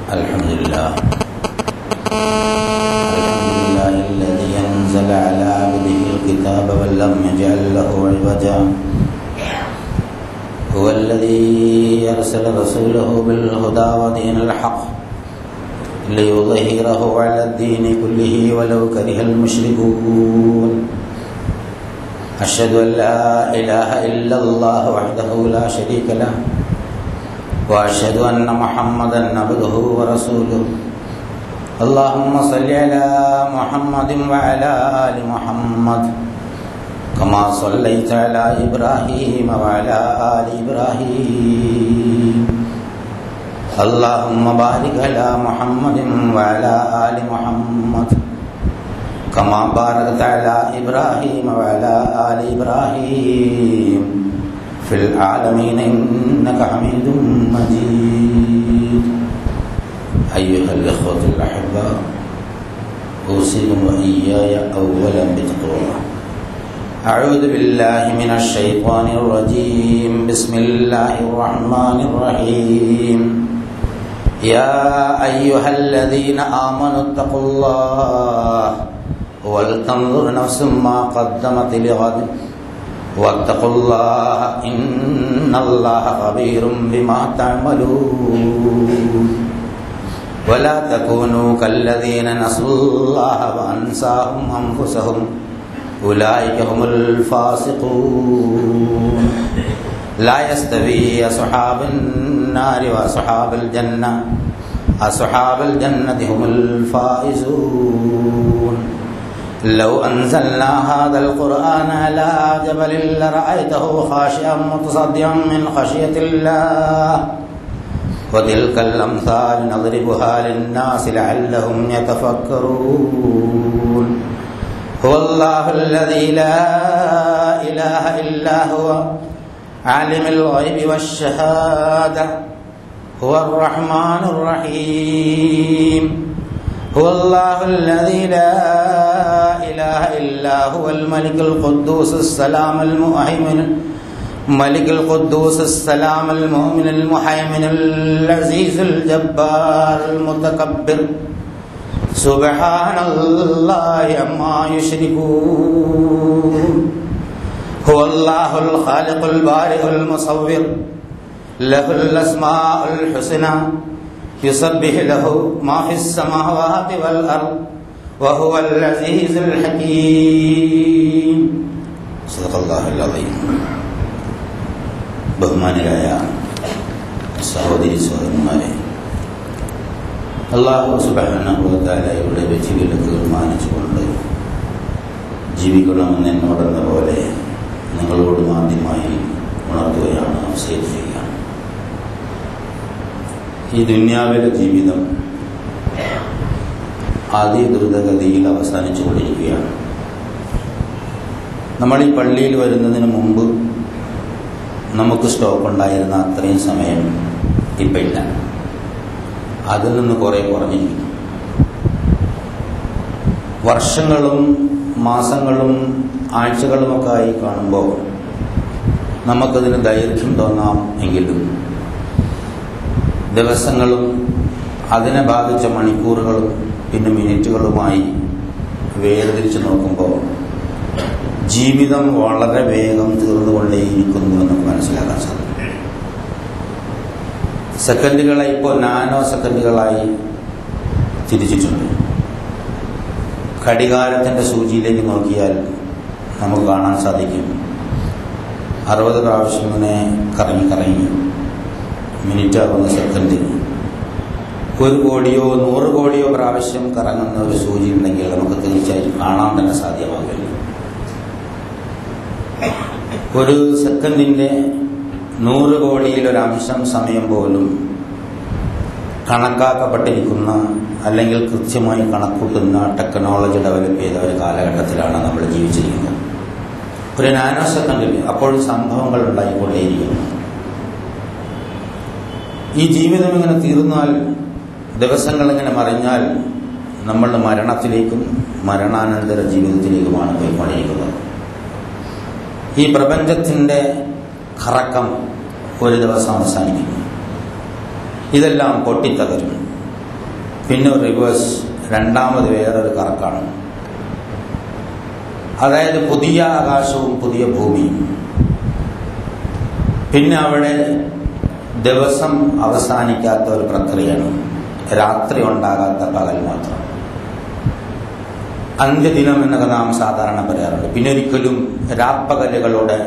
الحمد لله الذي أنزل على عبده الكتاب ولم يجعل له عوجا هو الذي أرسل رسوله بالهدى ودين الحق ليظهره على الدين كله ولو كره المشركون أشهد أن لا إله إلا الله وحده لا شريك له وأشهد أن محمدا عبده ورسوله اللهم صل على محمد وعلى آل محمد كما صليت على إبراهيم وعلى آل إبراهيم اللهم بارك على محمد وعلى آل محمد كما باركت على إبراهيم وعلى آل إبراهيم في العالمين إنك حميد مجيد. أيها الإخوة الأحباء، أوصيكم وإياي أولا بتقوى الله. أعوذ بالله من الشيطان الرجيم. بسم الله الرحمن الرحيم. يا أيها الذين آمنوا اتقوا الله ولتنظر نفس ما قدمت لغد واتقوا الله إن الله خبير بما تعملون. ولا تكونوا كالذين نسوا الله وأنساهم أنفسهم أولئك هم الفاسقون. لا يستوي أصحاب النار وأصحاب الجنة أصحاب الجنة هم الفائزون. لو أنزلنا هذا القرآن على جبل لرأيته خاشعا متصدعا من خشية الله وتلك الأمثال نضربها للناس لعلهم يتفكرون. هو الله الذي لا إله إلا هو عالم الغيب والشهادة هو الرحمن الرحيم. هو الله الذي لا إله إلا هو الملك القدوس السلام المؤمن ملك القدوس السلام المؤمن المهيمن العزيز الجبار المتكبر سبحان الله عما يشركون. هو الله الخالق البارئ المصور له الأسماء الحسنى يسبح له ما في السماوات والأرض وهو العزيز الحكيم. صدق الله العظيم. ബഹുമാനരായ സഹോദരി സഹോദരന്മാരെ, അല്ലാഹു സുബ്ഹാനഹു വ തആലയുടെ വിധിവിലക്കുകൾ മാനിച്ചുകൊണ്ട് ജീവിക്കണമെന്ന് എന്നോടെന്ന പോലെ നിങ്ങളോടും ആദ്യമായി ഉണർത്തുകയാണ്, വസിയത്ത് ചെയ്യുകയാണ്. ഈ ദുനിയാവിലെ ജീവിതം അതിദ്രുതഗതിയിൽ അവസാനിച്ചു കൊണ്ടിരിക്കുകയാണ്. നമ്മൾ ഈ പള്ളിയിൽ വരുന്നതിന് മുമ്പ് നമുക്ക് സ്റ്റോക്ക് ഉണ്ടായിരുന്ന അത്രയും സമയം ഇപ്പം ഇല്ല. അതിൽ നിന്ന് കുറേ കുറഞ്ഞിരിക്കുന്നു. വർഷങ്ങളും മാസങ്ങളും ആഴ്ചകളുമൊക്കെ ആയി കാണുമ്പോൾ നമുക്കതിന് ദൈർഘ്യം തോന്നാം. എങ്കിലും ദിവസങ്ങളും അതിനെ ബാധിച്ച മണിക്കൂറുകളും പിന്നെ മിനിറ്റുകളുമായി വേർതിരിച്ച് നോക്കുമ്പോൾ ജീവിതം വളരെ വേഗം തീർന്നുകൊണ്ടേയിരിക്കുന്നു എന്ന് മനസ്സിലാക്കാൻ സാധിക്കും. സെക്കൻഡുകളെ ഇപ്പോൾ നാനോ സെക്കൻഡുകളായി തിരിച്ചിട്ടുണ്ട്. ഘടികാരത്തിൻ്റെ സൂചിയിലേക്ക് നോക്കിയാൽ നമുക്ക് കാണാൻ സാധിക്കും 60 പ്രാവശ്യം ഇങ്ങനെ കറങ്ങി കറങ്ങി മിനിറ്റാകുന്ന സെക്കൻഡ് 1 കോടിയോ 100 കോടിയോ പ്രാവശ്യം കറങ്ങുന്ന ഒരു സൂചി ഉണ്ടെങ്കിൽ നമുക്ക് തീർച്ചയായും കാണാൻ തന്നെ സാധ്യമാകില്ല. ഒരു സെക്കൻഡിൻ്റെ 100 കോടിയിലൊരംശം സമയം പോലും കണക്കാക്കപ്പെട്ടിരിക്കുന്ന അല്ലെങ്കിൽ കൃത്യമായി കണക്കൂട്ടുന്ന ടെക്നോളജി ഡെവലപ്പ് ചെയ്ത ഒരു കാലഘട്ടത്തിലാണ് നമ്മൾ ജീവിച്ചിരിക്കുന്നത്. ഒരു നാനോ സെക്കൻഡിൽ അപ്പോഴും സംഭവങ്ങൾ ഉണ്ടായിക്കൊണ്ടേയിരിക്കുന്നു. ഈ ജീവിതം ഇങ്ങനെ തീർന്നാൽ, ദിവസങ്ങളിങ്ങനെ മറിഞ്ഞാൽ നമ്മൾ മരണത്തിലേക്കും മരണാനന്തര ജീവിതത്തിലേക്കുമാണ് പോയിക്കൊണ്ടിരിക്കുന്നത്. ഈ പ്രപഞ്ചത്തിൻ്റെ കറക്കം ഒരു ദിവസം അവസാനിക്കും. ഇതെല്ലാം പൊട്ടിത്തകരും. പിന്നെ ഒരു റിവേഴ്സ്, രണ്ടാമത് വേറൊരു കറക്കാണ്. അതായത് പുതിയ ആകാശവും പുതിയ ഭൂമിയും. പിന്നെ അവിടെ ദിവസം അവസാനിക്കാത്ത ഒരു പ്രക്രിയയാണ്, രാത്രി ഉണ്ടാകാത്ത പകൽ മാത്രം. അന്ത്യദിനം എന്നൊക്കെ നാം സാധാരണ പറയാറുണ്ട്. പിന്നെ ഒരിക്കലും രാപ്പകലുകളുടെ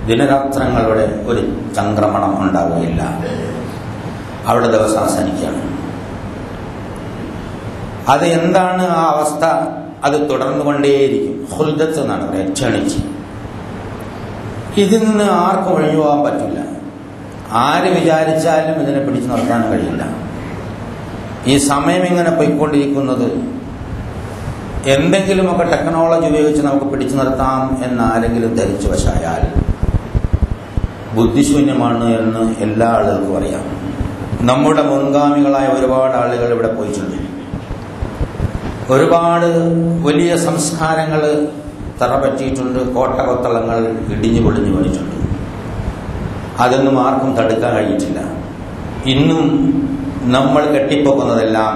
ദിനരാത്രങ്ങളുടെ ഒരു ചംക്രമണം ഉണ്ടാവുകയില്ല. അവിടെ ദിവസം അവസാനിക്കുകയാണ്. അത് എന്താണ് ആ അവസ്ഥ? അത് തുടർന്നുകൊണ്ടേയിരിക്കും. ഖുൽദത്ത് എന്നാണ് പറയുക, എറ്റേണിറ്റി. ഇതിൽ നിന്ന് ആർക്കും ഒഴിഞ്ഞു പോകാൻ പറ്റില്ല. ആര് വിചാരിച്ചാലും ഇതിനെ പിടിച്ചു നിർത്താൻ കഴിയില്ല. ഈ സമയം ഇങ്ങനെ പോയിക്കൊണ്ടിരിക്കുന്നത് എന്തെങ്കിലുമൊക്കെ ടെക്നോളജി ഉപയോഗിച്ച് നമുക്ക് പിടിച്ചു നിർത്താം എന്നാരെങ്കിലും ധരിച്ചു വശായാൽ ബുദ്ധിശൂന്യമാണ് എന്ന് എല്ലാ ആളുകൾക്കും അറിയാം. നമ്മുടെ മുൻഗാമികളായ ഒരുപാട് ആളുകൾ ഇവിടെ പോയിട്ടുണ്ട്. ഒരുപാട് വലിയ സംസ്കാരങ്ങൾ തറപറ്റിയിട്ടുണ്ട്. കോട്ടകൊത്തളങ്ങൾ ഇടിഞ്ഞു പൊളിഞ്ഞു പോയിട്ടുണ്ട്. അതൊന്നും ആർക്കും തടുക്കാൻ കഴിഞ്ഞിട്ടില്ല. ഇന്നും നമ്മൾ കെട്ടിപ്പോക്കുന്നതെല്ലാം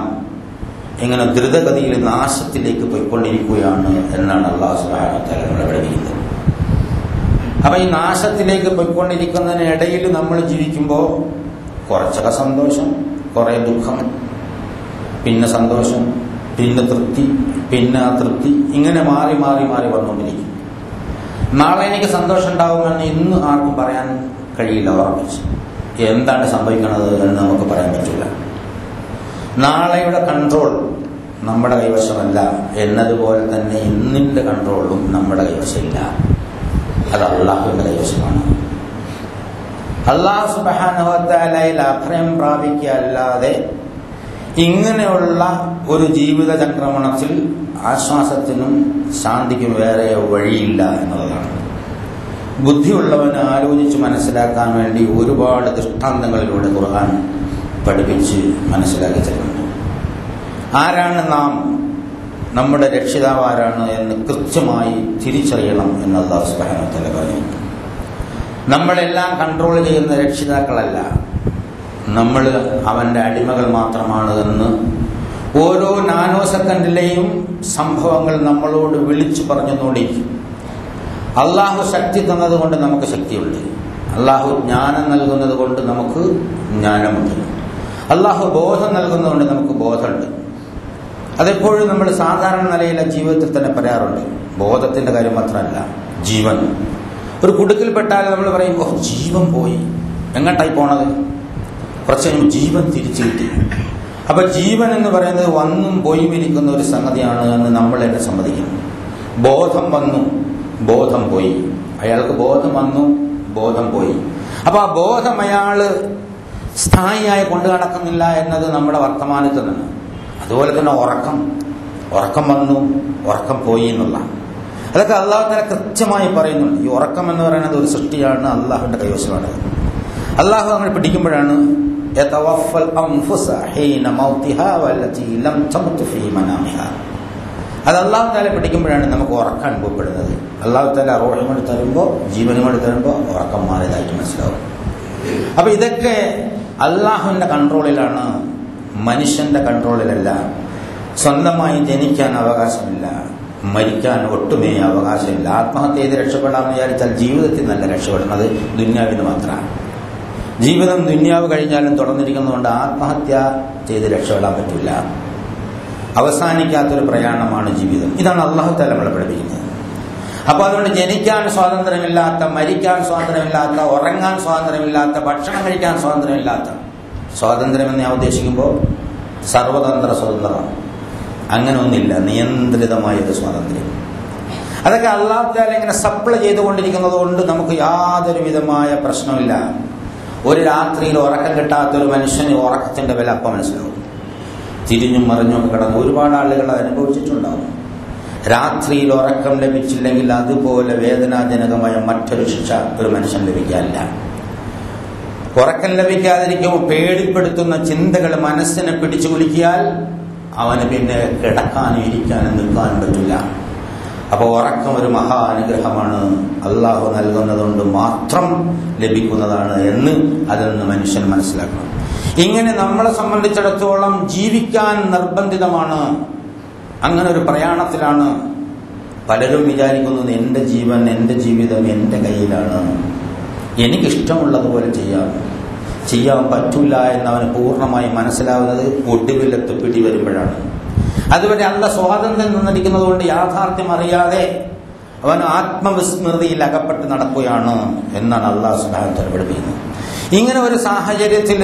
ഇങ്ങനെ ദ്രുതഗതിയിൽ നാശത്തിലേക്ക് പോയിക്കൊണ്ടിരിക്കുകയാണ് എന്നാണ് അല്ലാഹു സുബ്ഹാനഹു വ തആല നമ്മളെ പഠിപ്പിക്കുന്നത്. അപ്പൊ ഈ നാശത്തിലേക്ക് പോയിക്കൊണ്ടിരിക്കുന്നതിനിടയിൽ നമ്മൾ ജീവിക്കുമ്പോൾ കുറച്ചൊക്കെ സന്തോഷം, കുറെ ദുഃഖം, പിന്നെ സന്തോഷം, പിന്നെ തൃപ്തി, പിന്നെ അതൃപ്തി, ഇങ്ങനെ മാറി മാറി മാറി വന്നുകൊണ്ടിരിക്കും. നാളെ എനിക്ക് സന്തോഷം ഉണ്ടാവുമെന്ന് ഇന്ന് ആർക്കും പറയാൻ കഴിയില്ല. ഉറപ്പിച്ച് എന്താണ് സംഭവിക്കുന്നത് എന്ന് നമുക്ക് പറയാൻ പറ്റില്ല. നാളെയുടെ കൺട്രോൾ നമ്മുടെ കൈവശമല്ല എന്നതുപോലെ തന്നെ ഇന്നിന്റെ കൺട്രോളും നമ്മുടെ കൈവശമില്ല. അത് അള്ളാഹുവിന്റെ കൈവശമാണ്. അല്ലാഹു സുബ്ഹാനഹു വ തആലയിൽ അഭയം പ്രാപിക്കുക അല്ലാതെ ഇങ്ങനെയുള്ള ഒരു ജീവിത ചക്രമണത്തിൽ ആശ്വാസത്തിനും ശാന്തിക്കും വേറെ വഴിയില്ല എന്നുള്ളതാണ്. ബുദ്ധിയുള്ളവന് ആലോചിച്ച് മനസ്സിലാക്കാൻ വേണ്ടി ഒരുപാട് ദൃഷ്ടാന്തങ്ങളിലൂടെ ഖുർആൻ പഠിപ്പിച്ച് മനസ്സിലാക്കി തരുന്നുണ്ട്. ആരാണ് നാം, നമ്മുടെ രക്ഷിതാവ് ആരാണ് എന്ന് കൃത്യമായി തിരിച്ചറിയണം എന്ന് അല്ലാഹു സുബ്ഹാനഹു വ തആല പറഞ്ഞു. നമ്മളെല്ലാം കൺട്രോൾ ചെയ്യുന്ന രക്ഷിതാക്കളല്ല, നമ്മൾ അവന്റെ അടിമകൾ മാത്രമാണ് എന്ന് ഓരോ നാനോ സെക്കൻഡിലെയും സംഭവങ്ങൾ നമ്മളോട് വിളിച്ചു പറഞ്ഞുകൊണ്ടിരിക്കും. അള്ളാഹു ശക്തി തന്നതുകൊണ്ട് നമുക്ക് ശക്തിയുണ്ട്. അള്ളാഹു ജ്ഞാനം നൽകുന്നത് കൊണ്ട് നമുക്ക് ജ്ഞാനമുണ്ട്. അള്ളാഹു ബോധം നൽകുന്നതുകൊണ്ട് നമുക്ക് ബോധമുണ്ട്. അതെപ്പോഴും നമ്മൾ സാധാരണ നിലയിലെ ജീവിതത്തിൽ തന്നെ പറയാറുണ്ട്. ബോധത്തിന്റെ കാര്യം മാത്രമല്ല, ജീവൻ. ഒരു കുടുക്കിൽപ്പെട്ടാൽ നമ്മൾ പറയും, ഓ ജീവൻ പോയി. എങ്ങോട്ടായി പോണത്? കുറച്ച് ജീവൻ തിരിച്ചു കിട്ടി. അപ്പൊ ജീവൻ എന്ന് പറയുന്നത് വന്നും പോയി ഇരിക്കുന്ന ഒരു സംഗതിയാണ് എന്ന് നമ്മൾ തന്നെ സമ്മതിക്കുന്നു. ബോധം വന്നു, ബോധം പോയി. അയാൾക്ക് ബോധം വന്നു, ബോധം പോയി. അപ്പൊ ആ ബോധം അയാള് സ്ഥായിയായി കൊണ്ടു നടക്കുന്നില്ല എന്നത് നമ്മുടെ വർത്തമാനത്തിൽ നിന്ന്. അതുപോലെ തന്നെ ഉറക്കം വന്നു, ഉറക്കം പോയി എന്നുള്ള അതൊക്കെ അള്ളാഹു തആല കൃത്യമായി പറയുന്നുണ്ട്. ഈ ഉറക്കം എന്ന് പറയുന്നത് ഒരു സൃഷ്ടിയാണ്, അള്ളാഹുവിന്റെ കൈവശമാണ്. അള്ളാഹു നമ്മൾ പിടിക്കുമ്പോഴാണ് യതവഫൽ അൻഫുസ ഹീന മൗതിഹാ വല്ലതി ലം തമുത് ഫീ മനാമിഹാ. അത് അള്ളാഹു തആല പിടിക്കുമ്പോഴാണ് നമുക്ക് ഉറക്കം അനുഭവപ്പെടുന്നത്. അള്ളാഹു തആല റൂഹും കൂടി തരുമ്പോൾ, ജീവനും കൂടി തരുമ്പോൾ ഉറക്കം മാറിയതായിട്ട് മനസ്സിലാവും. അപ്പൊ ഇതൊക്കെ അള്ളാഹുവിന്റെ കൺട്രോളിലാണ്, മനുഷ്യന്റെ കൺട്രോളിലല്ല. സ്വന്തമായി ജനിക്കാൻ അവകാശമില്ല, മരിക്കാൻ ഒട്ടുമേ അവകാശമില്ല. ആത്മഹത്യ ചെയ്ത് രക്ഷപ്പെടാമെന്ന് വിചാരിച്ചാൽ ജീവിതത്തിൽ നല്ല രക്ഷപ്പെടുന്നത് ദുന്യാവിന് മാത്രമാണ്. ജീവിതം ദുന്യാവ് കഴിഞ്ഞാലും തുടർന്നിരിക്കുന്നതുകൊണ്ട് ആത്മഹത്യ ചെയ്ത് രക്ഷപ്പെടാൻ പറ്റില്ല. അവസാനിക്കാത്തൊരു പ്രയാണമാണ് ജീവിതം. ഇതാണ് അല്ലാഹു തആല നമ്മളെ പഠിപ്പിക്കുന്നത്. അപ്പൊ അതുകൊണ്ട് ജനിക്കാൻ സ്വാതന്ത്ര്യമില്ലാത്ത, മരിക്കാൻ സ്വാതന്ത്ര്യമില്ലാത്ത, ഉറങ്ങാൻ സ്വാതന്ത്ര്യമില്ലാത്ത, ഭക്ഷണം കഴിക്കാൻ സ്വാതന്ത്ര്യമില്ലാത്ത, സ്വാതന്ത്ര്യം എന്ന് ഞാൻ ഉദ്ദേശിക്കുമ്പോൾ സർവതന്ത്ര സ്വതന്ത്രം, അങ്ങനെ ഒന്നില്ല. നിയന്ത്രിതമായൊരു സ്വാതന്ത്ര്യം. അതൊക്കെ അല്ലാഹു തആല ഇങ്ങനെ സപ്ലൈ ചെയ്തുകൊണ്ടിരിക്കുന്നത് കൊണ്ട് നമുക്ക് യാതൊരു വിധമായ പ്രശ്നമില്ല. ഒരു രാത്രിയിൽ ഉറക്കം കിട്ടാത്തൊരു മനുഷ്യന് ഉറക്കത്തിന്റെ വില അപ്പം മനസ്സിലാവും. തിരിഞ്ഞും മറിഞ്ഞും കിടന്ന് ഒരുപാട് ആളുകൾ അനുഭവിച്ചിട്ടുണ്ടാവും. രാത്രിയിൽ ഉറക്കം ലഭിച്ചില്ലെങ്കിൽ അതുപോലെ വേദനാജനകമായ മറ്റൊരു ശിക്ഷ ഒരു മനുഷ്യൻ ലഭിക്കാനില്ല. ഉറക്കം ലഭിക്കാതിരിക്കുമ്പോൾ പേടിപ്പെടുത്തുന്ന ചിന്തകൾ മനസ്സിനെ പിടിച്ചു കുലുക്കിയാൽ അവന് പിന്നെ കിടക്കാനും ഇരിക്കാനും നിൽക്കാനും പറ്റില്ല. അപ്പോൾ ഉറക്കം ഒരു മഹാ അനുഗ്രഹമാണ്, അള്ളാഹു നൽകുന്നതുകൊണ്ട് മാത്രം ലഭിക്കുന്നതാണ് എന്ന് അതിൽ നിന്ന് മനുഷ്യൻ മനസ്സിലാക്കണം. ഇങ്ങനെ നമ്മളെ സംബന്ധിച്ചിടത്തോളം ജീവിക്കാൻ നിർബന്ധിതമാണ്. അങ്ങനെ ഒരു പ്രയാണത്തിലാണ്. പലരും വിചാരിക്കുന്നത് എൻ്റെ ജീവൻ, എൻ്റെ ജീവിതം എൻ്റെ കയ്യിലാണ്, എനിക്കിഷ്ടമുള്ളതുപോലെ ചെയ്യാൻ പറ്റില്ല എന്നവന് പൂർണ്ണമായി മനസ്സിലാവുന്നത് ഒടുവിലത്ത് പിടി വരുമ്പോഴാണ്. അതുവരെ അല്ല സ്വാതന്ത്ര്യം തന്നിരിക്കുന്നത് കൊണ്ട് യാഥാർത്ഥ്യം അറിയാതെ അവൻ ആത്മവിസ്മൃതിയിൽ അകപ്പെട്ട് നടക്കുകയാണ് എന്നാണ് അല്ലാഹു സുബ്ഹാനഹു വ തആല പഠിപ്പിക്കുന്നത്. ഇങ്ങനെ ഒരു സാഹചര്യത്തിൽ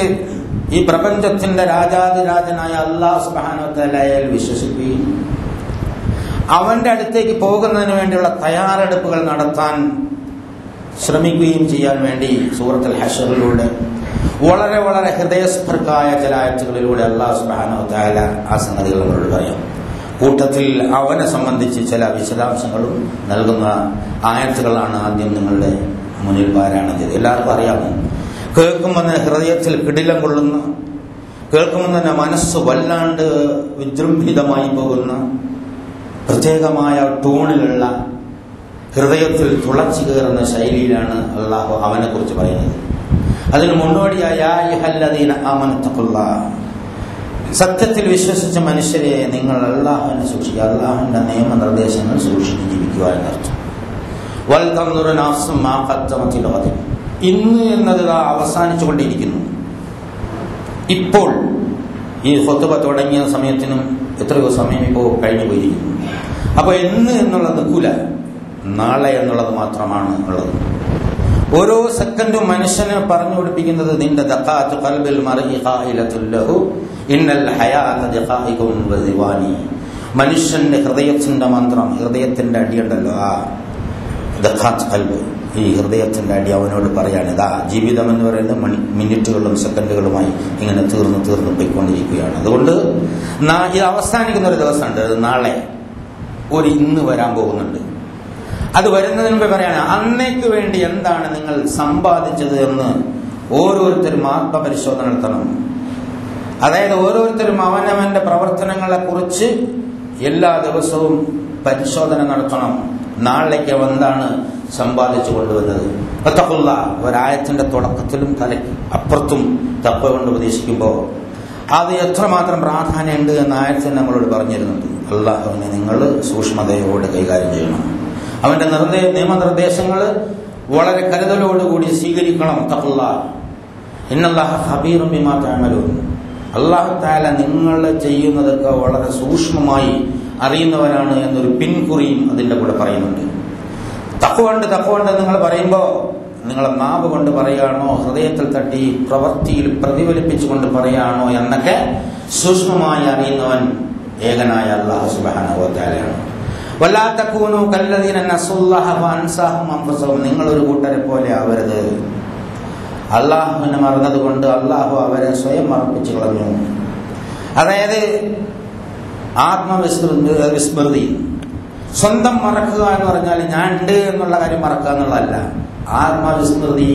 ഈ പ്രപഞ്ചത്തിന്റെ രാജാതിരാജനായ അല്ലാഹു സുബ്ഹാനഹു വ തആലയിൽ വിശ്വസിക്കുകയും അവന്റെ അടുത്തേക്ക് പോകുന്നതിന് വേണ്ടിയുള്ള തയ്യാറെടുപ്പുകൾ നടത്താൻ ശ്രമിക്കുകയും ചെയ്യാൻ വേണ്ടി സൂറത്തുൽ ഹശറിലൂടെ വളരെ വളരെ ഹൃദയസ്പർക്കായ ചില ആയത്തുകളിലൂടെ അല്ലാഹു സുബ്ഹാനഹു വ തആല ആ സംഗതികൾ നമ്മളോട് പറയാം. കൂട്ടത്തിൽ അവനെ സംബന്ധിച്ച് ചില വിശദാംശങ്ങളും നൽകുന്ന ആയത്തുകളാണ് ആദ്യം നിങ്ങളുടെ മുന്നിൽ പാരായണം ചെയ്തത്. എല്ലാവർക്കും അറിയാമോ, കേൾക്കുമ്പോൾ തന്നെ ഹൃദയത്തിൽ കിടിലം കൊള്ളുന്ന, കേൾക്കുമ്പോൾ തന്നെ മനസ്സ് വല്ലാണ്ട് വിജൃംഭിതമായി പോകുന്ന പ്രത്യേകമായ ടൂണിലുള്ള, ഹൃദയത്തിൽ തുളച്ചു കയറുന്ന ശൈലിയിലാണ് അള്ളാഹു അവനെ കുറിച്ച് പറയുന്നത്. അതിന് മുന്നോടിയായ സത്യത്തിൽ വിശ്വസിച്ച മനുഷ്യരെ നിങ്ങൾ അള്ളാഹുവിനെ സൂക്ഷിക്കുക, അള്ളാഹുവിന്റെ നിയമനിർദ്ദേശങ്ങൾ സൂക്ഷിച്ച് ജീവിക്കുക എന്നർത്ഥം. ഇന്ന് എന്നത് അവസാനിച്ചുകൊണ്ടിരിക്കുന്നു. ഇപ്പോൾ ഈ ഖുത്ബ തുടങ്ങിയ സമയത്തിനും എത്രയോ സമയം ഇപ്പോൾ കഴിഞ്ഞു പോയിരിക്കുന്നു. അപ്പോൾ ഇന്ന് എന്നുള്ളത് നിൽക്കൂല, നാളെ എന്നുള്ളത് മാത്രമാണ് ഉള്ളത്. ഓരോ സെക്കൻഡും മനുഷ്യനെ പറഞ്ഞു പഠിപ്പിക്കുന്നത് നിന്റെ ദഖാത്തു ഖൽബിൽ മർഇ ഖായിലത്തുൽ ലഹു ഇന്നൽ ഹയാത ദഖായികും വദിവാനി. മനുഷ്യന്റെ ഹൃദയത്തിന്റെ മന്ത്രം, ഹൃദയത്തിന്റെ അടിയുണ്ടല്ലോ, ആ ദഖാത്ത് ഖൽബ്, ഈ ഹൃദയത്തിന്റെ അടി അവനോട് പറയാണ്, ഇതാ ജീവിതം എന്ന് പറയുന്നത് മിനിറ്റുകളും സെക്കൻഡുകളുമായി ഇങ്ങനെ തീർന്നു പോയിക്കൊണ്ടിരിക്കുകയാണ്. അതുകൊണ്ട് ഇത് അവസാനിക്കുന്ന ഒരു ദിവസമുണ്ട്, നാളെ ഒരു ഇന്ന് വരാൻ പോകുന്നുണ്ട്. അത് വരുന്നതിന് മുമ്പ് പറയാണ്, അന്നേക്ക് വേണ്ടി എന്താണ് നിങ്ങൾ സമ്പാദിച്ചത് എന്ന് ഓരോരുത്തരും ആത്മപരിശോധന നടത്തണം. അതായത് ഓരോരുത്തരും അവനവന്റെ പ്രവർത്തനങ്ങളെ കുറിച്ച് എല്ലാ ദിവസവും പരിശോധന നടത്തണം. നാളേക്ക് എന്താണ് സമ്പാദിച്ചു കൊണ്ടുവന്നത്. തഖ്വ, ഒരായത്തിന്റെ തുടക്കത്തിലും തലയ്ക്ക് അപ്പുറത്തും തഖ്വ കൊണ്ട് ഉപദേശിക്കുമ്പോൾ അത് എത്രമാത്രം പ്രാധാന്യമുണ്ട് എന്ന ആയത്തിൽ നമ്മളോട് പറഞ്ഞിരുന്നുണ്ട്. അല്ലാഹുവിനെ നിങ്ങൾ സൂക്ഷ്മതയോടെ കൈകാര്യം ചെയ്യണം. അവന്റെ നിയമനിർദ്ദേശങ്ങൾ വളരെ കരുതലോടുകൂടി സ്വീകരിക്കണം. തഖ്വ, ഇന്നല്ലാഹ ഖബീറും ബിമാ തഅമലൂൻ. അല്ലാഹു തആല നിങ്ങൾ ചെയ്യുന്നതൊക്കെ വളരെ സൂക്ഷ്മമായി അറിയുന്നവനാണ് എന്നൊരു പിൻകുറിയും അതിന്റെ കൂടെ പറയുന്നുണ്ട്. തഖ്വ നിങ്ങൾ പറയുമ്പോൾ നിങ്ങളെ നാവ് കൊണ്ട് പറയുകയാണോ, ഹൃദയത്തിൽ തട്ടി പ്രവൃത്തിയിൽ പ്രതിഫലിപ്പിച്ചുകൊണ്ട് പറയുകയാണോ എന്നൊക്കെ സൂക്ഷ്മമായി അറിയുന്നവൻ ഏകനായ അല്ലാഹു സുബ്ഹാനഹു വ തആലയാണ്. വലാ തകൂനു കല്ലദീന നസുല്ലാഹ ഫഅൻസാഹും അൻഫുസഹും. നിങ്ങളൊരു കൂട്ടരെ പോലെ ആവരുത്. അള്ളാഹുവിനെ മറന്നതുകൊണ്ട് അള്ളാഹു അവരെ സ്വയം മറപ്പിച്ചു കളഞ്ഞു. അതായത് ആത്മവിസ്മൃതി, സ്വന്തം മറക്കുക എന്ന് പറഞ്ഞാൽ ഞാൻ ഉണ്ട് എന്നുള്ള കാര്യം മറക്കുക എന്നുള്ളതല്ല. ആത്മവിസ്മൃതി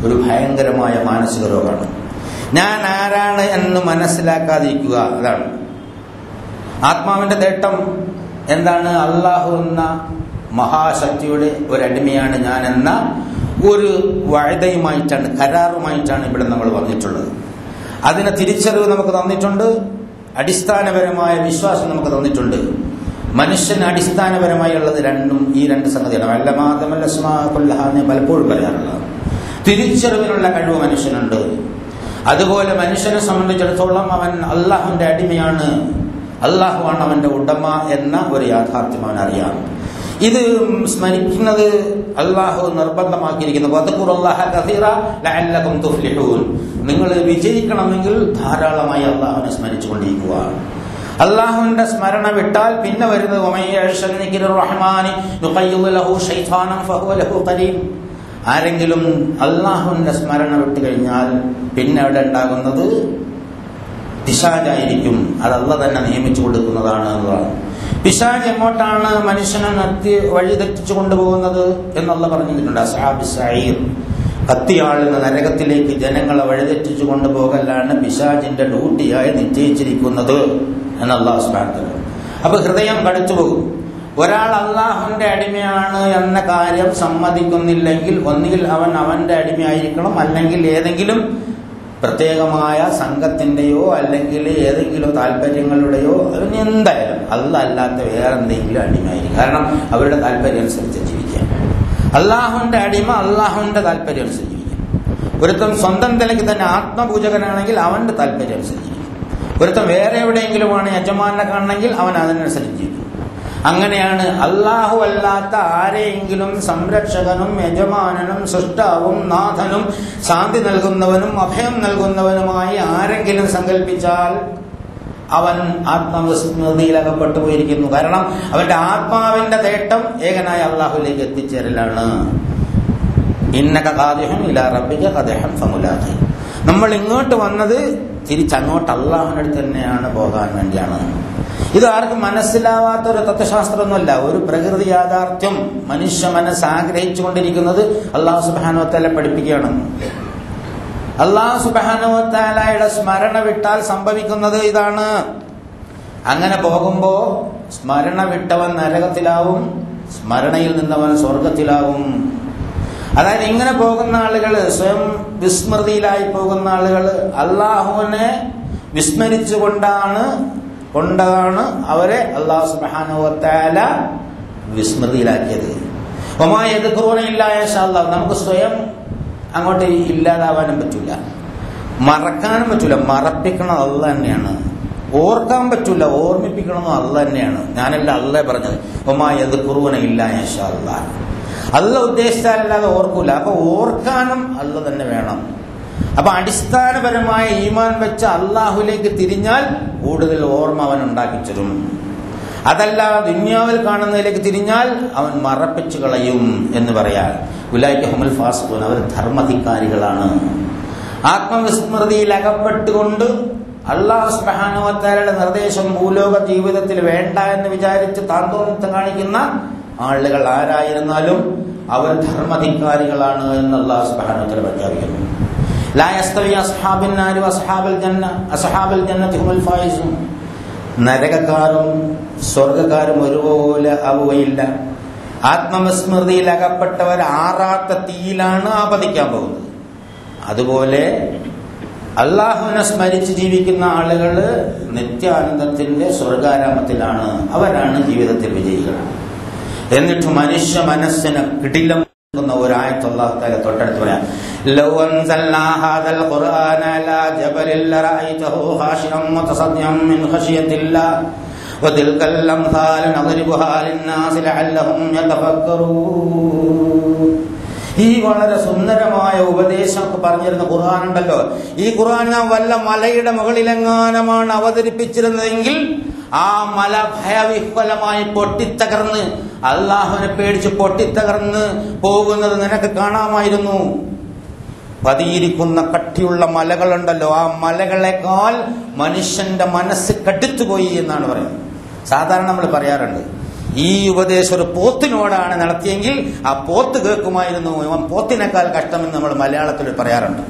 ഒരു ഭയങ്കരമായ മാനസിക രോഗമാണ്. ഞാൻ ആരാണ് എന്ന് മനസ്സിലാക്കാതിരിക്കുക, അതാണ് ആത്മാവിന്റെ നേട്ടം. എന്താണ്? അള്ളാഹു എന്ന മഹാശക്തിയുടെ ഒരടിമയാണ് ഞാൻ എന്ന ഒരു വഅദയുമായിട്ടാണ്, കരാറുമായിട്ടാണ് ഇവിടെ നമ്മൾ വന്നിട്ടുള്ളത്. അതിനെ തിരിച്ചറിവ് നമുക്ക് തന്നിട്ടുണ്ട്, അടിസ്ഥാനപരമായ വിശ്വാസം നമുക്ക് തന്നിട്ടുണ്ട്. മനുഷ്യന് അടിസ്ഥാനപരമായി ഉള്ളത് ഈ രണ്ട് സംഗതിയാണ്. വല്ലമാതമല്ലസ്മാകുല്ലഹാന്ന് പലപ്പോഴും പറയാറുള്ളത്. തിരിച്ചറിവിനുള്ള കഴിവ് മനുഷ്യനുണ്ട്. അതുപോലെ മനുഷ്യനെ സംബന്ധിച്ചിടത്തോളം അവൻ അള്ളാഹുവിന്റെ അടിമയാണ്, അള്ളാഹുവാണ് അവന്റെ ഉടമ എന്ന ഒരു യാഥാർത്ഥ്യം അവൻ അറിയാം. ഇത് സ്മരിക്കുന്നത് അള്ളാഹു നിർബന്ധമാക്കിയിരിക്കുന്നു. വദ്കുറുല്ലാഹ കസീറ ലഅല്ലകും തുഫ്ലിഹൂൻ. നിങ്ങൾ വിജയിക്കണമെങ്കിൽ ധാരാളമായി അള്ളാഹുവിനെ സ്മരിച്ചുകൊണ്ടിരിക്കുക. അള്ളാഹുവിന്റെ സ്മരണ വിട്ടാൽ പിന്നെ വരുന്നത് ആരെങ്കിലും അള്ളാഹുവിന്റെ സ്മരണ വിട്ടു കഴിഞ്ഞാൽ പിന്നെ അവിടെ ഉണ്ടാകുന്നത് പിശാചായിരിക്കും. അത് അള്ളാഹ് തന്നെ നിയമിച്ചു കൊടുക്കുന്നതാണ് എന്നതാണ്. പിശാച് എങ്ങോട്ടാണ് മനുഷ്യനെ വഴി തെറ്റിച്ചു കൊണ്ടുപോകുന്നത് എന്നുള്ള പറഞ്ഞിട്ടുണ്ട്. അസ്ഹാബ് സഈർ, കത്തിയാളുന്ന നരകത്തിലേക്ക് ജനങ്ങളെ വഴിതെറ്റിച്ചു കൊണ്ടുപോകലാണ് പിശാചിന്റെ ഡ്യൂട്ടിയായി നിശ്ചയിച്ചിരിക്കുന്നത് എന്ന് അല്ലാഹു സുബ്ഹാനഹു വ തആല. അപ്പൊ ഹൃദയം കടിച്ചു പോകും. ഒരാൾ അള്ളാഹുവിന്റെ അടിമയാണ് എന്ന കാര്യം സമ്മതിക്കുന്നില്ലെങ്കിൽ ഒന്നുകിൽ അവൻ അവന്റെ അടിമയായിരിക്കണം, അല്ലെങ്കിൽ ഏതെങ്കിലും പ്രത്യേകമായ സംഘത്തിന്റെയോ അല്ലെങ്കിൽ ഏതെങ്കിലും താല്പര്യങ്ങളുടെയോ അവന് എന്തായാലും അല്ലാത്ത വേറെ എന്തെങ്കിലും അടിമയായിരിക്കും. കാരണം അവരുടെ താല്പര്യം അനുസരിച്ച് ജീവിക്കാം. അള്ളാഹുവിന്റെ അടിമ അള്ളാഹുവിന്റെ താല്പര്യം അനുസരിച്ച് ജീവിക്കാം. ഒരുത്തം സ്വന്തം നിലയ്ക്ക് തന്നെ ആത്മപൂജകനാണെങ്കിൽ അവന്റെ താല്പര്യം അനുസരിച്ച് ജീവിക്കും. ഒരുത്തം വേറെ എവിടെയെങ്കിലുമാണ് യജമാനെ കാണണമെങ്കിൽ അവൻ അതിനനുസരിച്ച് ജീവിക്കും. അങ്ങനെയാണ് അള്ളാഹു അല്ലാത്ത ആരെയെങ്കിലും സംരക്ഷകനും യജമാനനും സൃഷ്ടാവും നാഥനും ശാന്തി നൽകുന്നവനും അഭയം നൽകുന്നവനുമായി ആരെങ്കിലും സങ്കല്പിച്ചാൽ അവൻ ആത്മവിസ്മൃതിയിലകപ്പെട്ടു പോയിരിക്കുന്നു. കാരണം അവന്റെ ആത്മാവിന്റെ തേട്ടം ഏകനായ അള്ളാഹുലേക്ക് എത്തിച്ചേരലാണ്. ഇന്നക ഖാദിഹുൻ ഇലാ റബ്ബിക ഖദഹൻ ഫമുലാഖി. നമ്മൾ ഇങ്ങോട്ട് വന്നത് തിരിച്ചങ്ങോട്ട് അള്ളാഹുവിന്റെ അടുത്ത് തന്നെയാണ് പോകാൻ വേണ്ടിയാണ്. ഇത് ആർക്കും മനസ്സിലാവാത്ത ഒരു തത്വശാസ്ത്രമൊന്നുമല്ല, ഒരു പ്രകൃതി യാഥാർത്ഥ്യം. മനുഷ്യ മനസ്സ് ആഗ്രഹിച്ചു കൊണ്ടിരിക്കുന്നത് അള്ളാഹു സുബ്ഹാനഹു വ തആല പഠിപ്പിക്കുകയാണ്. അള്ളാഹു സുബ്ഹാനഹു വ തആലയുടെ സ്മരണ വിട്ടാൽ സംഭവിക്കുന്നത് ഇതാണ്. അങ്ങനെ പോകുമ്പോ സ്മരണ വിട്ടവൻ നരകത്തിലാവും, സ്മരണയിൽ നിന്നവൻ സ്വർഗത്തിലാവും. അതായത് ഇങ്ങനെ പോകുന്ന ആളുകൾ, സ്വയം വിസ്മൃതിയിലായി പോകുന്ന ആളുകൾ അള്ളാഹുവിനെ വിസ്മരിച്ചുകൊണ്ടാണ് അവരെ അല്ലാഹു സുബ്ഹാനഹു വ തആല വിസ്മൃതിയിലാക്കിയത്. വമാ യദ്കുറൂന ഇല്ലാ യശാ അല്ലാഹ്. നമുക്ക് സ്വയം അങ്ങോട്ട് ഇല്ലാതാവാനും പറ്റൂല, മറക്കാനും പറ്റൂല. മറപ്പിക്കണം അല്ലാഹ് തന്നെയാണ്. ഓർക്കാൻ പറ്റൂല, ഓർമ്മിപ്പിക്കണമെന്നും അല്ലാഹ് തന്നെയാണ്. ഞാനല്ല അല്ലാഹ് പറഞ്ഞത്. വമാ യദ്കുറൂന ഇല്ലാ യശാ അല്ലാഹ്. അല്ലാഹ് ഉദ്ദേശിച്ചാലല്ലാതെ ഓർക്കൂല. അപ്പൊ ഓർക്കാനും അല്ലാഹ് തന്നെ വേണം. അപ്പൊ അടിസ്ഥാനപരമായ ഈമാൻ വെച്ച് അള്ളാഹുലേക്ക് തിരിഞ്ഞാൽ കൂടുതൽ ഓർമ്മ അവൻ ഉണ്ടാക്കിച്ചരും. അതല്ല ദുന്യാവിൽ കാണുന്നതിലേക്ക് തിരിഞ്ഞാൽ അവൻ മറപ്പിച്ചു കളയും എന്ന് പറയാൻ. ഉലൈക ഹുമുൽ ഫാസിഖൂൻ. അവർ ധർമ്മധിക്കാരികളാണ്. ആത്മവിസ്മൃതിയിൽ അകപ്പെട്ടുകൊണ്ട് അല്ലാഹു സുബ്ഹാനഹു വ തആലയുടെ നിർദ്ദേശം ഭൂലോക ജീവിതത്തിൽ വേണ്ട എന്ന് വിചാരിച്ച് താന്തോന്നിത്തം കാണിക്കുന്ന ആളുകൾ ആരായിരുന്നാലും അവർ ധർമ്മധിക്കാരികളാണ് എന്ന് അല്ലാഹു സുബ്ഹാനഹു വ തആല പ്രഖ്യാപിക്കുന്നു. ലാ യസ്തവി അസ്ഹാബുൻ നാരി വഅസ്ഹാബുൽ ജന്ന അസ്ഹാബുൽ ജന്നതി ഹുമുൽ ഫായിസൂൻ. നരകക്കാരും സ്വർഗക്കാരും ഒരുപോലെ ആവുകയില്ല. ആത്മവിസ്മൃതിയിൽ അകപ്പെട്ടവർ ആറാത്ത തീയിലാണ് ആപതിക്കാൻ പോകുന്നത്. അതുപോലെ അള്ളാഹുവിനെ സ്മരിച്ച് ജീവിക്കുന്ന ആളുകൾ നിത്യാനന്ദത്തിന്റെ സ്വർഗാരാമത്തിലാണ്. അവരാണ് ജീവിതത്തിൽ വിജയികൾ. എന്നിട്ട് മനുഷ്യ മനസ്സിന് കിടിലം ഒരായത്ത് അല്ലാഹു തആല തൊട്ടടുത്ത് പറയാം. ലൗ അൻസൽനാ ഹാദൽ ഖുർആന അലാ ജബലിൻ ലറഅയ്തഹു ഖാശിഅൻ മുതസദ്ദിഅൻ മിൻ ഖശിയത്തില്ലാഹ് വതിൽകൽ അംസാലു നദ്രിബുഹാ ലിന്നാസി ലഅല്ലഹും യതഫക്കറൂൻ. ഈ വളരെ സുന്ദരമായ ഉപദേശമൊക്കെ പറഞ്ഞിരുന്ന ഖുർആൻ ഉണ്ടല്ലോ, ഈ ഖുർആൻ ഞാൻ വല്ല മലയുടെ മുകളിലെങ്ങാനമാണ് അവതരിപ്പിച്ചിരുന്നതെങ്കിൽ ആ മല ഭയവിഹ്വലമായി പൊട്ടിത്തകർന്ന് അള്ളാഹുവിനെ പേടിച്ച് പൊട്ടിത്തകർന്ന് പോകുന്നത് നിനക്ക് കാണാമായിരുന്നു. പതിയിരിക്കുന്ന കട്ടിയുള്ള മലകളുണ്ടല്ലോ, ആ മലകളെക്കാൾ മനുഷ്യന്റെ മനസ്സ് കടുത്തുപോയി എന്നാണ് പറയുന്നത്. സാധാരണ നമ്മൾ പറയാറുണ്ട്, ഈ ഉപദേശം ഒരു പോത്തിനോടാണ് നടത്തിയെങ്കിൽ ആ പോത്ത് കേൾക്കുമായിരുന്നു, ഇവൻ പോത്തിനേക്കാൾ കഷ്ടമെന്ന് നമ്മൾ മലയാളത്തിൽ പറയാറുണ്ട്.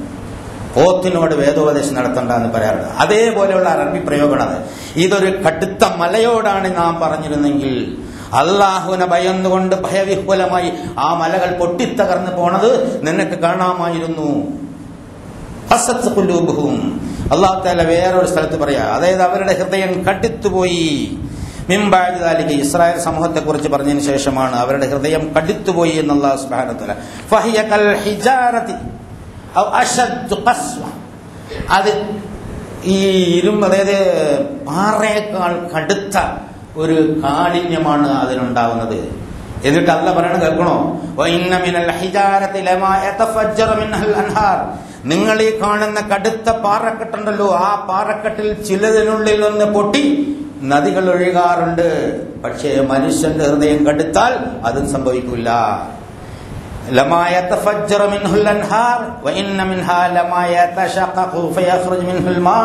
പോത്തിനോട് വേദോപദേശം നടത്തണ്ട എന്ന് പറയാറുണ്ട്. അതേപോലെയുള്ള അറബി പ്രയോഗമാണ്. ഇതൊരു കടുത്ത മലയോടാണ് നാം പറഞ്ഞിരുന്നെങ്കിൽ, അള്ളാഹുവിനെ ഭയന്നുകൊണ്ട് ഭയവിഹ്വലമായി ആ മലകൾ പൊട്ടിത്തകർന്നു പോണത് നിനക്ക് കാണാമായിരുന്നു. അല്ലാഹു തആല വേറൊരു സ്ഥലത്ത് പറയാ, അതായത് അവരുടെ ഹൃദയം കടുത്തുപോയി. മിൻബഅദി ദാലിക, ഇസ്രായേൽ സമൂഹത്തെ കുറിച്ച് പറഞ്ഞതിന് ശേഷമാണ് അവരുടെ ഹൃദയം കടുത്തുപോയി എന്ന് അല്ലാഹു സുബ്ഹാനഹു വ തആല. ഫഹിയ കൽ ഹിജാറതി ഔ അശദ്ദു ഖസ്വ. അത് ഈ ഇരുമ്പ്, അതായത് പാറയേക്കാൾ കടുത്ത ഒരു കാഠിന്യമാണ് അതിനുണ്ടാവുന്നത്. എന്നിട്ട് അല്ലാഹു പറയണത് കേൾക്കണോ? വഇന്ന മിനൽ ഹിജാറതി ലമാ യതഫജ്ജറു മിൻഹൽ അൻഹാർ. നിങ്ങൾ ഈ കാണുന്ന കടുത്ത പാറക്കെട്ടുണ്ടല്ലോ, ആ പാറക്കെട്ടിൽ ചിലതിനുള്ളിൽ നിന്ന് പൊട്ടി നദികൾ ഒഴുകാറുണ്ട്. പക്ഷേ മനുഷ്യന്റെ ഹൃദയം കടുത്താൽ അതും സംഭവിക്കില്ല. ലമാ യതഫജ്ജറു മിൻഹുൽ അൻഹാർ വഇന്ന മിൻഹാ ലമാ യതശഖഖു ഫയഖ്റുജു മിൻഹുൽ മാ.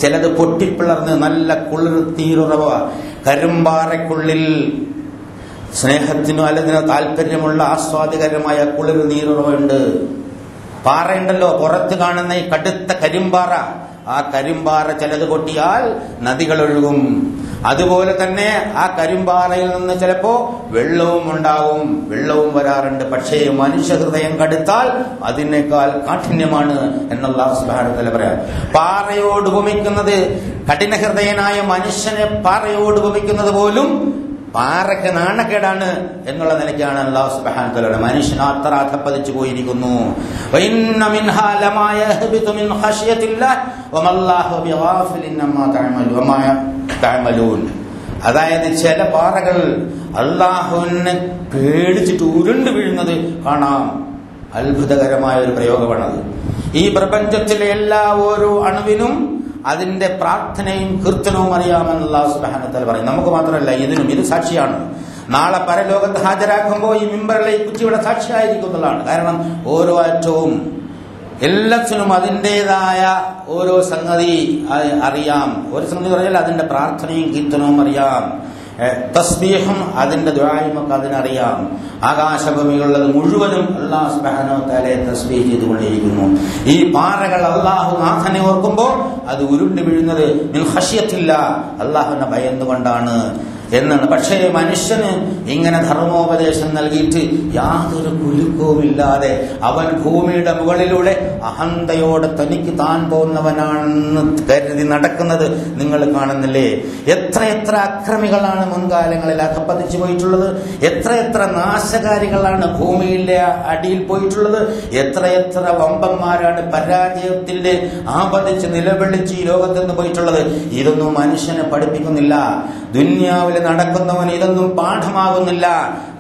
ചിലത് പൊട്ടിപ്പിളർന്ന് നല്ല കുളിർത്തീരുറവ, കരിമ്പാറയ്ക്കുള്ളിൽ സ്നേഹത്തിനോ അല്ലെങ്കിൽ താല്പര്യമുള്ള ആസ്വാദികരമായ കുളിർ നീരുറവുണ്ട്. പാറയുണ്ടല്ലോ, പുറത്ത് കാണുന്ന ഈ കടുത്ത കരിമ്പാറ, ആ കരിമ്പാറ ചിലത് പൊട്ടിയാൽ നദികൾ ഒഴുകും. അതുപോലെ തന്നെ ആ കരിമ്പാറയിൽ നിന്ന് ചിലപ്പോ വെള്ളവും ഉണ്ടാവും, വെള്ളവും വരാറുണ്ട്. പക്ഷേ മനുഷ്യ ഹൃദയം കടുത്താൽ അതിനേക്കാൾ കാഠിന്യമാണ് എന്നുള്ള അല്ലാഹു സുബ്ഹാനഹു വ തആല പറയാം. പാറയോട് ഉപമിക്കുന്നത്, കഠിന ഹൃദയനായ മനുഷ്യനെ പാറയോട് ഉപമിക്കുന്നത് പോലും പാറയ്ക്ക് നാണക്കേടാണ് എന്നുള്ള നിലയ്ക്കാണ് അല്ലാഹു സുബ്ഹാനഹു വ തആല മനുഷ്യൻ അത്ര അധപ്പതിച്ചു പോയിരിക്കുന്നു. വഇന്ന മിൻഹാ ലമാ യഹ്ബിതു മിൻ ഖശിയത്തില്ലാഹ് വമല്ലാഹു ബിഗാഫിലിൻ അമ്മാ തഅമലൂൻ. അതായത് ചില പാറകൾ അല്ലാഹുവിനെ പേടിച്ചിട്ട് ഉരുണ്ടു വീഴുന്നത് കാണാം. അത്ഭുതകരമായ ഒരു പ്രയോഗമാണത്. ഈ പ്രപഞ്ചത്തിലെ എല്ലാ ഓരോ അണുവിനും അതിന്റെ പ്രാർത്ഥനയും കീർത്തനവും അറിയാമെന്ന് അല്ലാഹു സുബ്ഹാനഹു വ തആല പറയും. നമുക്ക് മാത്രമല്ല, ഇത് സാക്ഷിയാണ്. നാളെ പരലോകത്ത് ഹാജരാക്കുമ്പോൾ ഈ മിമ്പറിലെ കുറ്റിയുടെ സാക്ഷിയായിരിക്കുന്നതാണ്. കാരണം ഓരോ അറ്റവും എല്ലാത്തിനും അതിൻ്റെതായ ഓരോ സംഗതി അറിയാം. ഒരു സംഗതി പറഞ്ഞാൽ അതിന്റെ പ്രാർത്ഥനയും കീർത്തനവും അറിയാം. തസ്ബീഹും അതിന്റെ ദുആയും ഒക്കെ അതിനറിയാം. ആകാശഭൂമികളുള്ളത് മുഴുവനും അല്ലാഹു സുബ്ഹാനഹു വ തആലയെ തസ്ബീഹ് ചെയ്തുകൊണ്ടിരിക്കുന്നു. ഈ പാറകൾ അല്ലാഹു നാഥനെ ഓർക്കുമ്പോൾ അത് ഉരുണ്ടു വീഴുന്നത് മിൻ ഖശിയത്തില്ലാഹ്, അല്ലാഹുവിനെ ഭയന്നുകൊണ്ടാണ് എന്നാണ്. പക്ഷേ മനുഷ്യന് ഇങ്ങനെ ധർമ്മോപദേശം നൽകിയിട്ട് യാതൊരു കുലുക്കവുമില്ലാതെ അവൻ ഭൂമിയുടെ മുകളിലൂടെ അഹന്തയോടെ തനിക്ക് താൻ പോകുന്നവനാണെന്ന് കരുതി നടക്കുന്നത് നിങ്ങൾ കാണുന്നില്ലേ? എത്രയെത്ര അക്രമികളാണ് മുൻകാലങ്ങളിൽ അധപ്പതിച്ചു പോയിട്ടുള്ളത്, എത്രയെത്ര നാശകാരികളാണ് ഭൂമിയിലെ അടിയിൽ പോയിട്ടുള്ളത്, എത്രയെത്ര വമ്പന്മാരാണ് പരാജയത്തിന്റെ ആപതിച്ച് നിലവിളിച്ച് ഈ ലോകത്ത് നിന്ന് പോയിട്ടുള്ളത്. ഇതൊന്നും മനുഷ്യനെ പഠിപ്പിക്കുന്നില്ല. ദുനിയാവിൽ നടക്കുന്നവൻ ഇതൊന്നും പാഠമാകുന്നില്ല.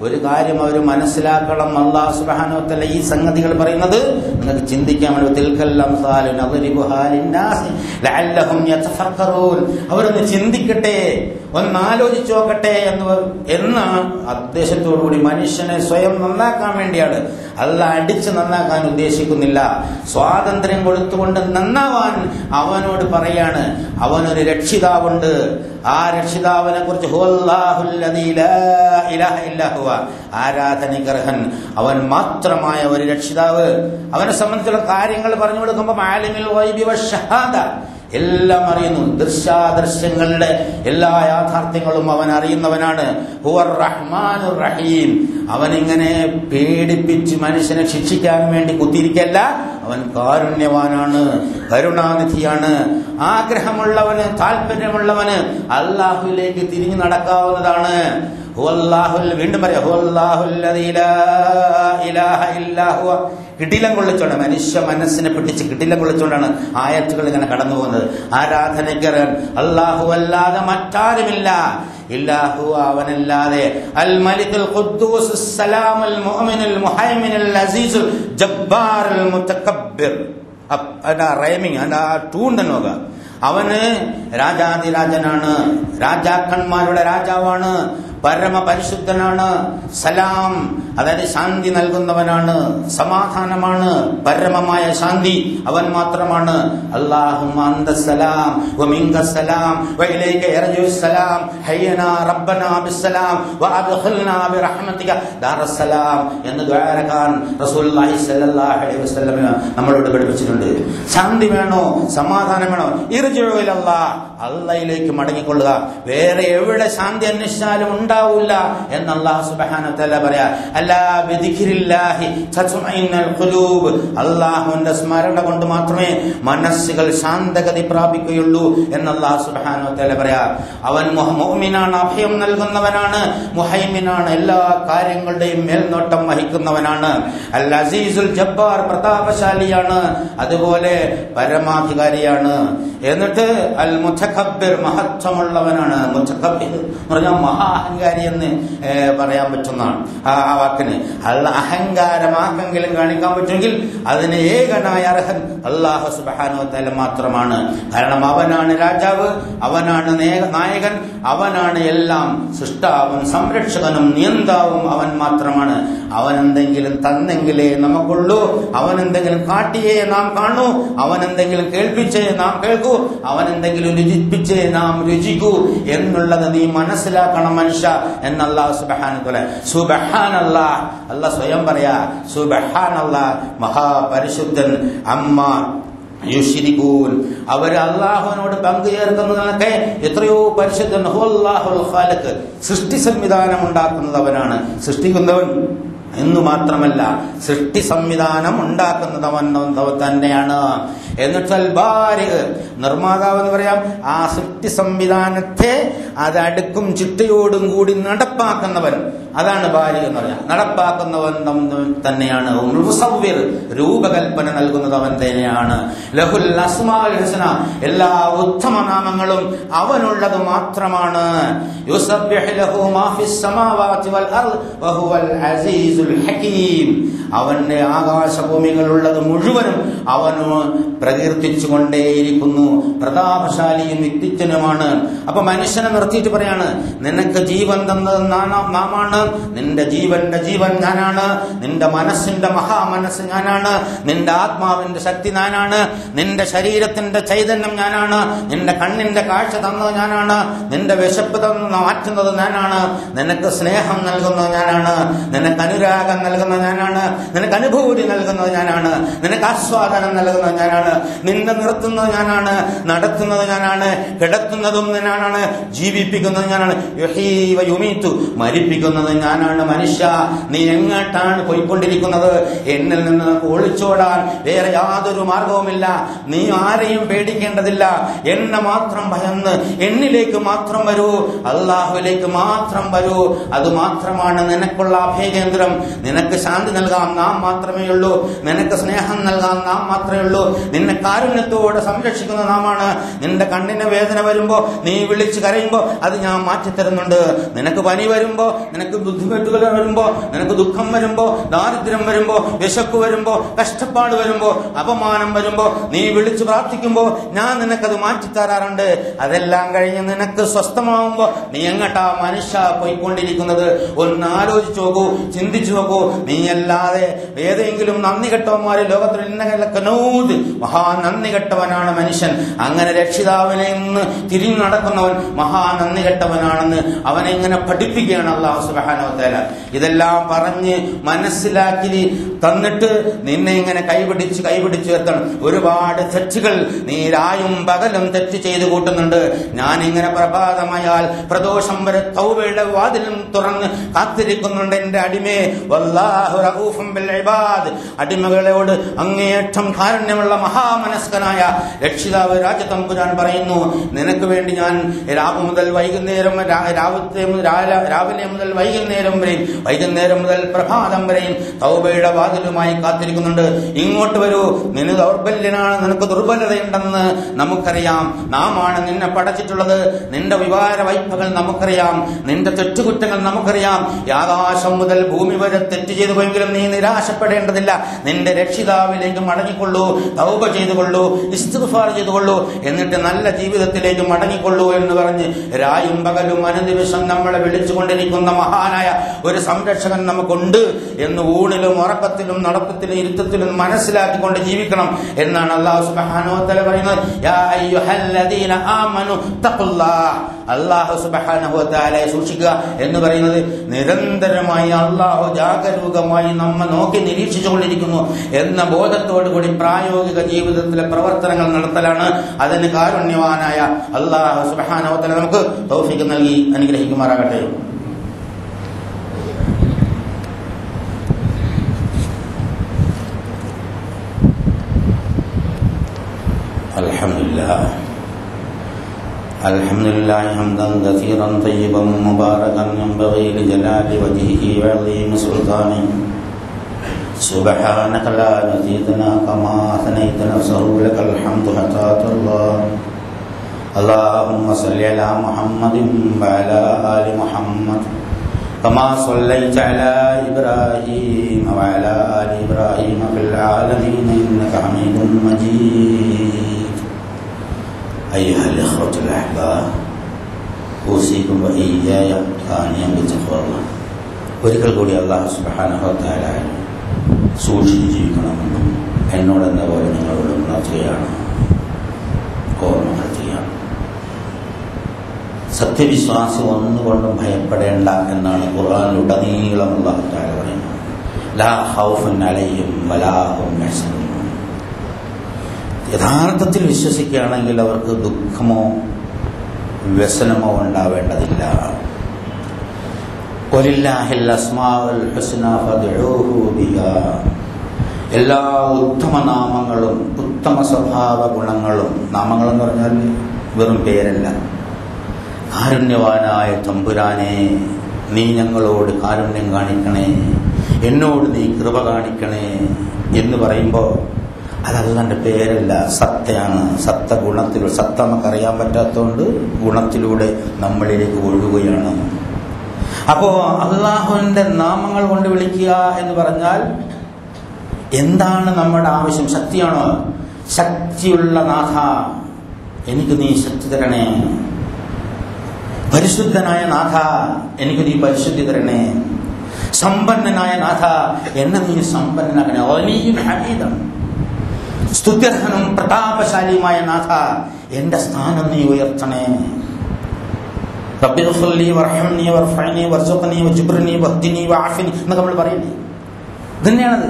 ഒരു കാര്യം അവർ മനസ്സിലാക്കണം, അല്ലാഹു സുബ്ഹാനഹു വ തആല ഈ സംഗതികൾ പറയുന്നത് നിങ്ങൾക്ക് ചിന്തിക്കാൻ അവരൊന്ന് ചിന്തിക്കട്ടെ, ഒന്നാലോചിച്ചു നോക്കട്ടെ എന്ന ഉദ്ദേശത്തോടുകൂടി മനുഷ്യനെ സ്വയം നന്നാക്കാൻ വേണ്ടിയാണ്. അല്ലാഹ് അടിച്ച് നന്നാക്കാൻ ഉദ്ദേശിക്കുന്നില്ല. സ്വാതന്ത്ര്യം കൊടുത്തുകൊണ്ട് നന്നാവാൻ അവനോട് പറയാണ്. അവനൊരു രക്ഷിതാവുണ്ട്. ആ രക്ഷിതാവിനെ കുറിച്ച് ആരാധനയ്ക്കർഹൻ അവൻ മാത്രമായ ഒരു രക്ഷിതാവ്. അവനെ സംബന്ധിച്ചുള്ള കാര്യങ്ങൾ പറഞ്ഞു കൊടുക്കുമ്പോൾ ആലിമുൽ ഗൈബി വശഹാദ, എല്ലാം അറിയുന്നു. ദൃശ്യാദൃശ്യങ്ങളുടെ എല്ലാ യാഥാർത്ഥ്യങ്ങളും അവൻ അറിയുന്നവനാണ്. ഹുവർ റഹ്മാനുർ റഹീം, അവനിങ്ങനെ പേടിപ്പിച്ച് മനുഷ്യനെ ശിക്ഷിക്കാൻ വേണ്ടി കുത്തിയിരിക്കല്ല, അവൻ കാരുണ്യവാനാണ്, കരുണാനിധിയാണ്. ആഗ്രഹമുള്ളവന്, താല്പര്യമുള്ളവന് അല്ലാഹുവിലേക്ക് തിരിഞ്ഞു നടക്കാവുന്നതാണ്. വീണ്ടും പറയാം, കിടിലം കൊള്ളിച്ചോണ്ട് മനുഷ്യ മനസ്സിനെ പിടിച്ച് കിടിലം കൊള്ളിച്ചോണ്ടാണ് ആയത്തുകൾ ഇങ്ങനെ കടന്നു പോകുന്നത്. ആരാധനയ്ക്കറിയാൻ അല്ലാഹു അല്ലാതെ മറ്റാരുമില്ല. ഇല്ലാഹു അവനല്ലാതെ. അൽ മലിക്കുൽ ഖുദ്ദൂസ് സലാമുൽ മുഅ്മിനുൽ മുഹൈമിനുൽ അസീസുൽ ജബ്ബാറുൽ മുതകബ്ബിർ. റൈമിങ് ടൂണ്ട് നോക്ക. അവന് രാജാതിരാജനാണ്, രാജാക്കന്മാരുടെ രാജാവാണ്, പരമപരിശുദ്ധനാണ്. സലാം അതായത് ശാന്തി നൽകുന്നവനാണ്, സമാധാനമാണ്, പരമമായ ശാന്തി അവൻ മാത്രമാണ്. അല്ലാഹുമ്മ അന്തസ്സലാം വമിൻകസ്സലാം വഇലൈക യർജുസ്സലാം ഹയ്യനാ റബ്ബനാ ബിസ്സലാം വഅദ്ഖിൽനാ ബിറഹ്മതിക ദാറസ്സലാം എന്ന് ദുആ റസൂലുള്ളാഹി സ്വല്ലല്ലാഹു അലൈഹി വസല്ലം നമ്മളോട് പഠിപ്പിച്ചിട്ടുണ്ട്. ശാന്തി വേണോ, സമാധാനം വേണോ, ഇർജിഉ ഇലല്ലാഹ്, അല്ലാഹുവിലേക്ക് മടങ്ങിക്കൊള്ളുക. വേറെ എവിടെ ശാന്തി അന്വേഷിച്ചാലും ഉണ്ടാവില്ല എന്ന് അല്ലാഹു സുബ്ഹാനഹു വ തആല പറയാ. അല്ലാ ബിദിക്രില്ലാഹി തത്മഇന്നുൽ ഖുലൂബ്, അല്ലാഹുവിന്റെ സ്മരണ കൊണ്ട് മാത്രമേ മനസ്സുകൾ ശാന്തഗതി പ്രാപിക്കുകയുള്ളൂ എന്ന് അല്ലാഹു സുബ്ഹാനഹു വ തആല പറയാ. അവൻ മുഅ്മിനാണ്, അഭയം നൽകുന്നവനാണ്, മുഹൈമിനാണ്, എല്ലാ കാര്യങ്ങളുടെയും മേൽനോട്ടം വഹിക്കുന്നവനാണ്. അൽ അസീസുൽ ജബ്ബാർ, പ്രതാപശാലിയാണ്, അതുപോലെ പരമാധികാരിയാണ്. എന്നിട്ട് അൽ മുതകബ്ബിർ, മഹത്വമുള്ളവനാണ്. മുതകബ്ബിർ എന്ന് പറഞ്ഞാൽ മഹാ അഹങ്കാരി എന്ന് പറയാൻ പറ്റുന്നതാണ് ആ വാക്കിന്. അഹങ്കാരമാക്കെങ്കിലും കാണിക്കാൻ പറ്റുമെങ്കിൽ അതിന് ഏകനായ അർഹൻ അല്ലാഹു സുബ്ഹാനഹു വ തആല മാത്രമാണ്. കാരണം അവനാണ് രാജാവ്, അവനാണ് നായകൻ, അവനാണ് എല്ലാം സൃഷ്ടാവും സംരക്ഷകനും നിയന്താവും അവൻ മാത്രമാണ്. അവൻ എന്തെങ്കിലും തന്നെങ്കിലേ നമുക്കുള്ളൂ, അവൻ എന്തെങ്കിലും കാട്ടിയേ നാം കാണൂ, അവൻ എന്തെങ്കിലും കേൾപ്പിച്ചേ നാം കേൾക്കൂ, അവൻ എന്തെങ്കിലും രുചിപ്പിച്ചേ നാം രുചിക്കൂ എന്നുള്ളത് നീ മനസ്സിലാക്കണം മനുഷ്യ എന്ന് അല്ലാഹു സുബ്ഹാനഹു വ തആല. സുബ്ഹാനല്ലാഹ്, അല്ലാഹ് സ്വയം പറയാ സുബ്ഹാനല്ലാഹ്, മഹാപരിശുദ്ധൻ. അമ്മ യുശ്രികൂൻ, അവർ അള്ളാഹുവിനോട് പങ്കു ചേർക്കുന്നതൊക്കെ എത്രയോ പരിശുദ്ധൻ. ഹുവല്ലാഹുൽ ഖാലിഖ്, സൃഷ്ടി സംവിധാനം ഉണ്ടാക്കുന്നത് അവനാണ്. സൃഷ്ടിക്കുന്നവൻ എന്നു മാത്രമല്ല, സൃഷ്ടി സംവിധാനം ഉണ്ടാക്കുന്നത് അവൻ തന്നെയാണ്. എന്നുവെച്ചാൽ ബാരി, നിർമ്മാതാവ് എന്ന് പറയാം. ആ സൃഷ്ടി സംവിധാനത്തെ അത് അടുക്കും ചിട്ടയോടും കൂടി നടപ്പാക്കുന്നവൻ, അതാണ് ബാരി എന്ന് പറയാം. നടപ്പാക്കുന്നവൻ തന്നെയാണ്. മുസവ്വിർ, രൂപകൽപ്പന നൽകുന്നത് അവൻ തന്നെയാണ്. ലഹുൽ അസ്മാഉൽ ഹുസ്ന, എല്ലാ ഉത്തമ നാമങ്ങളും അവനുള്ളത് മാത്രമാണ്. യുസബ്ബിഹു ലഹു മാ ഫിസ് സമാവാതി വൽ അർദ് വഹുവൽ അസീസുൽ ഹകീം. അവന്റെ ആകാശഭൂമികളുള്ളത് മുഴുവനും അവന് പ്രകീർത്തിച്ചുകൊണ്ടേയിരിക്കുന്നു. പ്രതാപശാലിയും വ്യക്തിത്വനുമാണ്. അപ്പൊ മനുഷ്യനെ നിർത്തിയിട്ട് പറയാണ്, നിനക്ക് ജീവൻ തന്നത് നാമാണ്, നിന്റെ ജീവന്റെ ജീവൻ ഞാനാണ്, നിന്റെ മനസ്സിന്റെ മഹാമനസ് ഞാനാണ്, നിന്റെ ആത്മാവിന്റെ ശക്തി ഞാനാണ്, നിന്റെ ശരീരത്തിന്റെ ചൈതന്യം ഞാനാണ്, നിന്റെ കണ്ണിന്റെ കാഴ്ച തന്നത് ഞാനാണ്, നിന്റെ വിശപ്പ് മാറ്റുന്നത് ഞാനാണ്, നിനക്ക് സ്നേഹം നൽകുന്നത് ഞാനാണ്, നിനക്ക് അനുരാഗം നൽകുന്നത് ഞാനാണ്, നിനക്ക് അനുഭൂതി നൽകുന്നത് ഞാനാണ്, നിനക്ക് ആസ്വാദനം നൽകുന്നത് ഞാനാണ്, നിന്നെ നിർത്തുന്നത് ഞാനാണ്, നടത്തുന്നത് ഞാനാണ്, കിടത്തുന്നതും ഞാനാണ്, ജീവിപ്പിക്കുന്നത് ഞാനാണ്, യുഹീ വ യുമീതു, മരിപ്പിക്കുന്നത് ഞാനാണ്. മനുഷ്യ, നീ എങ്ങോട്ടാണ് പോയിക്കൊണ്ടിരിക്കുന്നത്? എന്നിൽ നിന്ന് ഒളിച്ചോടാൻ വേറെ യാതൊരു മാർഗവുമില്ല. നീ ആരെയും പേടിക്കേണ്ടതില്ല. എന്നെ മാത്രം ഭയന്ന് എന്നിലേക്ക് മാത്രം വരൂ, അള്ളാഹുവിലേക്ക് മാത്രം വരൂ. അത് മാത്രമാണ് നിനക്കുള്ള അഭയകേന്ദ്രം. നിനക്ക് ശാന്തി നൽകാം നാം മാത്രമേ ഉള്ളൂ, നിനക്ക് സ്നേഹം നൽകാം നാം മാത്രമേ ഉള്ളൂ, നിന്നെ കാരുണ്യത്തോടെ സംരക്ഷിക്കുന്ന നാമാണ്. നിന്റെ കണ്ണിന് വേദന വരുമ്പോ, നീ വിളിച്ച് കരയുമ്പോ അത് ഞാൻ മാറ്റിത്തരുന്നുണ്ട്. നിനക്ക് പനി വരുമ്പോ, നിനക്ക് ബുദ്ധിമുട്ടുകൾ വരുമ്പോ, നിനക്ക് ദുഃഖം വരുമ്പോ, ദാരിദ്ര്യം വരുമ്പോ, വിശപ്പ് വരുമ്പോ, കഷ്ടപ്പാട് വരുമ്പോ, അപമാനം വരുമ്പോ, നീ വിളിച്ച് പ്രാർത്ഥിക്കുമ്പോ ഞാൻ നിനക്കത് മാറ്റിത്തരാറുണ്ട്. അതെല്ലാം കഴിഞ്ഞ് നിനക്ക് സ്വസ്ഥമാവുമ്പോ നീ എങ്ങട്ടാ മനുഷ്യ പോയിക്കൊണ്ടിരിക്കുന്നത്? ഒന്ന് ആലോചിച്ചു നോക്കൂ, ചിന്തിച്ചു നോക്കൂ. നീ അല്ലാതെ ഏതെങ്കിലും നന്ദി കെട്ടവന്മാര് ലോകത്തിൽ മഹാ നന്ദി കെട്ടവനാണ് മനുഷ്യൻ. അങ്ങനെ രക്ഷിതാവിനെ നിന്ന് തിരിഞ്ഞു നടക്കുന്നവൻ മഹാ നന്ദി കെട്ടവനാണെന്ന് അവനെ ഇങ്ങനെ പഠിപ്പിക്കുകയാണ് അല്ലാഹു സുബ്ഹാനഹു വ തആല. ഇതെല്ലാം പറഞ്ഞ് മനസ്സിലാക്കി തന്നിട്ട് നിന്നെ ഇങ്ങനെ കൈപിടിച്ച് നിർത്തണം. ഒരുപാട് തെറ്റുകൾ നീ രായും പകലും തെറ്റ് ചെയ്ത് കൂട്ടുന്നുണ്ട്. ഞാനിങ്ങനെ പ്രഭാതമായാൽ പ്രദോഷം വരെ തൗബയുടെ വാതിലും തുറന്ന് കാത്തിരിക്കുന്നുണ്ട് എന്റെ അടിമേ. വല്ലാഹു റഊഫും ബിൽ ഇബാദ്, അടിമകളോട് അങ്ങേയറ്റം കാരുണ്യമുള്ള മഹാമനസ്കനായ രക്ഷിതാവ് രാജതമ്പുരാൻ പറയുന്നു, നിനക്ക് വേണ്ടി ഞാൻ രാവിലെ മുതൽ വൈകുന്നേരം, രാവിലെ മുതൽ വൈകുന്നേരം വരെയും, വൈകുന്നേരം മുതൽ പ്രഭാതം വരെയും തൗബയുടെ വാതിലുമായി കാത്തിരിക്കുന്നുണ്ട്. ഇങ്ങോട്ട് വരൂ, നിന്നെ ദൗർബല്യനാണ്, നിനക്ക് ദുർബലതയുണ്ടെന്ന് നമുക്കറിയാം. നാമാണ് നിന്നെ പടച്ചിട്ടുള്ളത്. നിന്റെ വികാര വൈഭവങ്ങൾ നമുക്കറിയാം, നിന്റെ തെറ്റുകുറ്റങ്ങൾ നമുക്കറിയാം. ആകാശം മുതൽ ഭൂമി വരെ തെറ്റ് ചെയ്തു പോയെങ്കിലും നീ നിരാശപ്പെടേണ്ടതില്ല. നിന്റെ രക്ഷിതാവിലേക്ക് മടങ്ങിക്കൊള്ളൂ, തൗബ ചെയ്തുകൊള്ളൂ, ഇസ്തിഗ്ഫാർ ചെയ്തുകൊള്ളൂ, എന്നിട്ട് നല്ല ജീവിതത്തിലേക്ക് മടങ്ങിക്കൊള്ളൂ എന്ന് പറഞ്ഞ് രായും പകലും അനുദിവസം നമ്മളെ വിളിച്ചുകൊണ്ടിരിക്കുന്ന മഹാനായ ഒരു സംരക്ഷകൻ നമുക്കുണ്ട് എന്ന് ഊണിലും ഉറക്കത്തിലും നടക്കത്തിലും ഇരുത്തത്തിലും മനസ്സിലാക്കിക്കൊണ്ട് ജീവിക്കണം എന്നാണ് അല്ലാഹു സുബ്ഹാനഹു വ തആല പറയുന്നത്. യാ അയ്യുഹല്ലദീന ആമനു തഖുല്ലാഹ്, അല്ലാഹു സുബ്ഹാനഹു വ തആലയെ സൂക്ഷിക്കുക എന്ന് പറയുന്നത് നിരന്തരമായി അല്ലാഹു ജാഗരൂകമായി നമ്മെ നോക്കി നിരീക്ഷിച്ചുകൊണ്ടിരിക്കുന്നു എന്ന ബോധത്തോടു കൂടി പ്രായോഗിക ജീവിതത്തിലെ പ്രവർത്തനങ്ങൾ നടത്തലാണ്. അതിന് കാരുണ്യവാനായ അല്ലാഹു സുബ്ഹാനഹു വ തആല നമുക്ക് തൗഫീഖ് നൽകി അനുഗ്രഹിക്കുമാറാകട്ടെ. അൽഹംദുലില്ലാഹി ഹംദൻ കസീറൻ തയ്യിബൻ മുബാറകൻ യൻബഗി ലിജലാലി വജ്ഹിഹി വഅളീമി സുൽത്താനിഹി. സുബ്ഹാനക ലാ നസീതനാ കമാ അസ്നൈത നഫ്സഹു ലകൽ ഹംദു ഹത്താ തല്ലാഹ്. അല്ലാഹുമ്മ സ്വല്ലി അലാ മുഹമ്മദിൻ വഅലാ ആലി മുഹമ്മദ് കമാ സ്വല്ലൈത അലാ ഇബ്രാഹീമ വഅലാ ആലി ഇബ്രാഹീമ ഫിൽ ആലമീന ഇന്നക ഹമീദും മജീദ്. أيها الإخوة الأحباب أوصيكم وإياي ثانيا بتقوى الله. ഒരിക്കൽ കൂടി അല്ലാഹു സുബ്ഹാനഹു വ തആല സൂക്ഷിച്ച് ജീവിക്കണമെന്നും എന്നോടെന്ന പോലെ നിങ്ങളോട് ഉണർത്തുകയാണ്, ഓർമ്മപ്പെടുത്തുകയാണ്. സത്യവിശ്വാസി ഒന്നുകൊണ്ടും ഭയപ്പെടേണ്ട എന്നാണ് ഖുർആനിലുടനീളം അല്ലാഹു തആല പറയുന്നത്. ലാ ഖൗഫുൻ അലൈഹിം വലാ ഹും യഹ്സനൂൻ. യഥാർത്ഥത്തിൽ വിശ്വസിക്കുകയാണെങ്കിൽ അവർക്ക് ദുഃഖമോ വ്യസനമോ ഉണ്ടാവേണ്ടതില്ല. വലില്ലാഹിൽ അസ്മാഉൽ ഹുസ്ന ഫദ്ഉഹു ബിഹാ. എല്ലാ ഉത്തമ നാമങ്ങളും ഉത്തമ സ്വഭാവ ഗുണങ്ങളും, നാമങ്ങളെന്ന് പറഞ്ഞാൽ വെറും പേരല്ല, കാരുണ്യവാനായ തമ്പുരാനെ നീ ഞങ്ങളോട് കാരുണ്യം കാണിക്കണേ, എന്നോട് നീ കൃപ കാണിക്കണേ എന്ന് പറയുമ്പോൾ അതല്ലാൻ്റെ പേരല്ല, സത്തയാണ്. സത്ത ഗുണത്തിൽ, സത്ത നമുക്കറിയാൻ പറ്റാത്തതുകൊണ്ട് ഗുണത്തിലൂടെ നമ്മളിലേക്ക് ഒഴുകുകയാണ്. അപ്പോ അള്ളാഹുവിന്റെ നാമങ്ങൾ കൊണ്ട് വിളിക്കുക എന്ന് പറഞ്ഞാൽ എന്താണ് നമ്മുടെ ആവശ്യം? ശക്തിയാണോ? ശക്തിയുള്ള നാഥ എനിക്ക് നീ ശക്തി തരണേ. പരിശുദ്ധനായ നാഥ എനിക്ക് നീ പരിശുദ്ധി തരണേ. സമ്പന്നനായ നാഥ എന്നെ നീ സമ്പന്നനാക്കണേ. വലിയ ഹമീദം, സ്തുത്യർഹനും പ്രതാപശാലിയുമായ നാഥ എന്റെ സ്ഥാനം നീ ഉയർത്തണേ. റബ്ബിഗ്ഫിർലി വർഹംനി വർഫഅനി വർസുഖ്നി വജ്ബ്ർനി വഹ്ദിനി വഅഫിനി എന്നൊക്കെ നമ്മൾ പറയില്ലേ? ഇതന്നെയാണത്.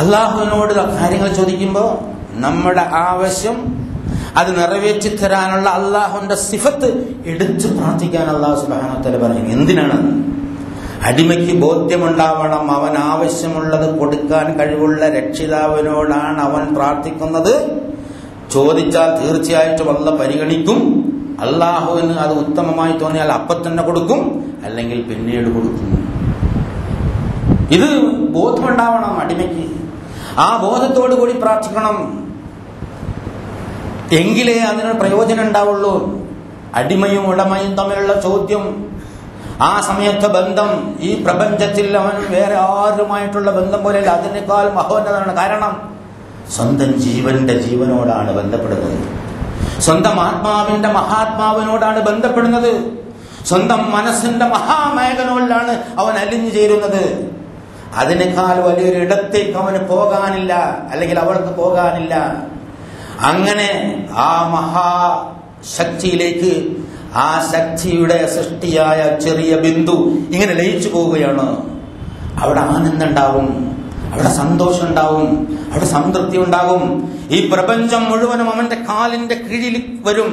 അള്ളാഹുവിനോട് കാര്യങ്ങൾ ചോദിക്കുമ്പോൾ നമ്മുടെ ആവശ്യം അത് നിറവേറ്റി തരാനുള്ള അള്ളാഹുവിന്റെ സിഫത്ത് എടുത്ത് പ്രാർത്ഥിക്കാൻ അള്ളാഹു സുബ്ഹാനഹു വ തആല പറഞ്ഞു. എന്തിനാണ്? അടിമയ്ക്ക് ബോധ്യമുണ്ടാവണം, അവൻ ആവശ്യമുള്ളത് കൊടുക്കാൻ കഴിവുള്ള രക്ഷിതാവിനോടാണ് അവൻ പ്രാർത്ഥിക്കുന്നത്. ചോദിച്ചാൽ തീർച്ചയായിട്ടും അള്ളാഹ് പരിഗണിക്കും. അള്ളാഹുവിന് അത് ഉത്തമമായി തോന്നിയാൽ അപ്പം തന്നെ കൊടുക്കും, അല്ലെങ്കിൽ പിന്നീട് കൊടുക്കും. ഇത് ബോധമുണ്ടാവണം അടിമയ്ക്ക്. ആ ബോധത്തോടു കൂടി പ്രാർത്ഥിക്കണം, എങ്കിലേ അതിന് പ്രയോജനം ഉണ്ടാവുള്ളൂ. അടിമയും ഉടമയും തമ്മിലുള്ള ചോദ്യം, ആ സമയത്തെ ബന്ധം ഈ പ്രപഞ്ചത്തിൽ അവൻ വേറെ ആരുമായിട്ടുള്ള ബന്ധം പോലെയല്ല, അതിനേക്കാൾ മഹോന്നതമാണ്. കാരണം സ്വന്തം ജീവനോടാണ് ബന്ധപ്പെടുന്നത്, സ്വന്തം ആത്മാവിന്റെ മഹാത്മാവിനോടാണ് ബന്ധപ്പെടുന്നത്, സ്വന്തം മനസ്സിന്റെ മഹാമേഖനോടിലാണ് അവൻ അലിഞ്ഞു ചേരുന്നത്. അതിനേക്കാൾ വലിയൊരു ഇടത്തേക്ക് അവന് പോകാനില്ല, അല്ലെങ്കിൽ അവൾക്ക് പോകാനില്ല. അങ്ങനെ ആ മഹാശക്തിയിലേക്ക് ആ ശക്തിയുടെ സൃഷ്ടിയായ ചെറിയ ബിന്ദു ഇങ്ങനെ ലയിച്ചു പോവുകയാണ്. അവിടെ ആനന്ദം ഉണ്ടാവും, അവിടെ സന്തോഷം ഉണ്ടാവും, അവിടെ സംതൃപ്തി ഉണ്ടാകും. ഈ പ്രപഞ്ചം മുഴുവനും അവന്റെ കാലിന്റെ കീഴിൽ വരും.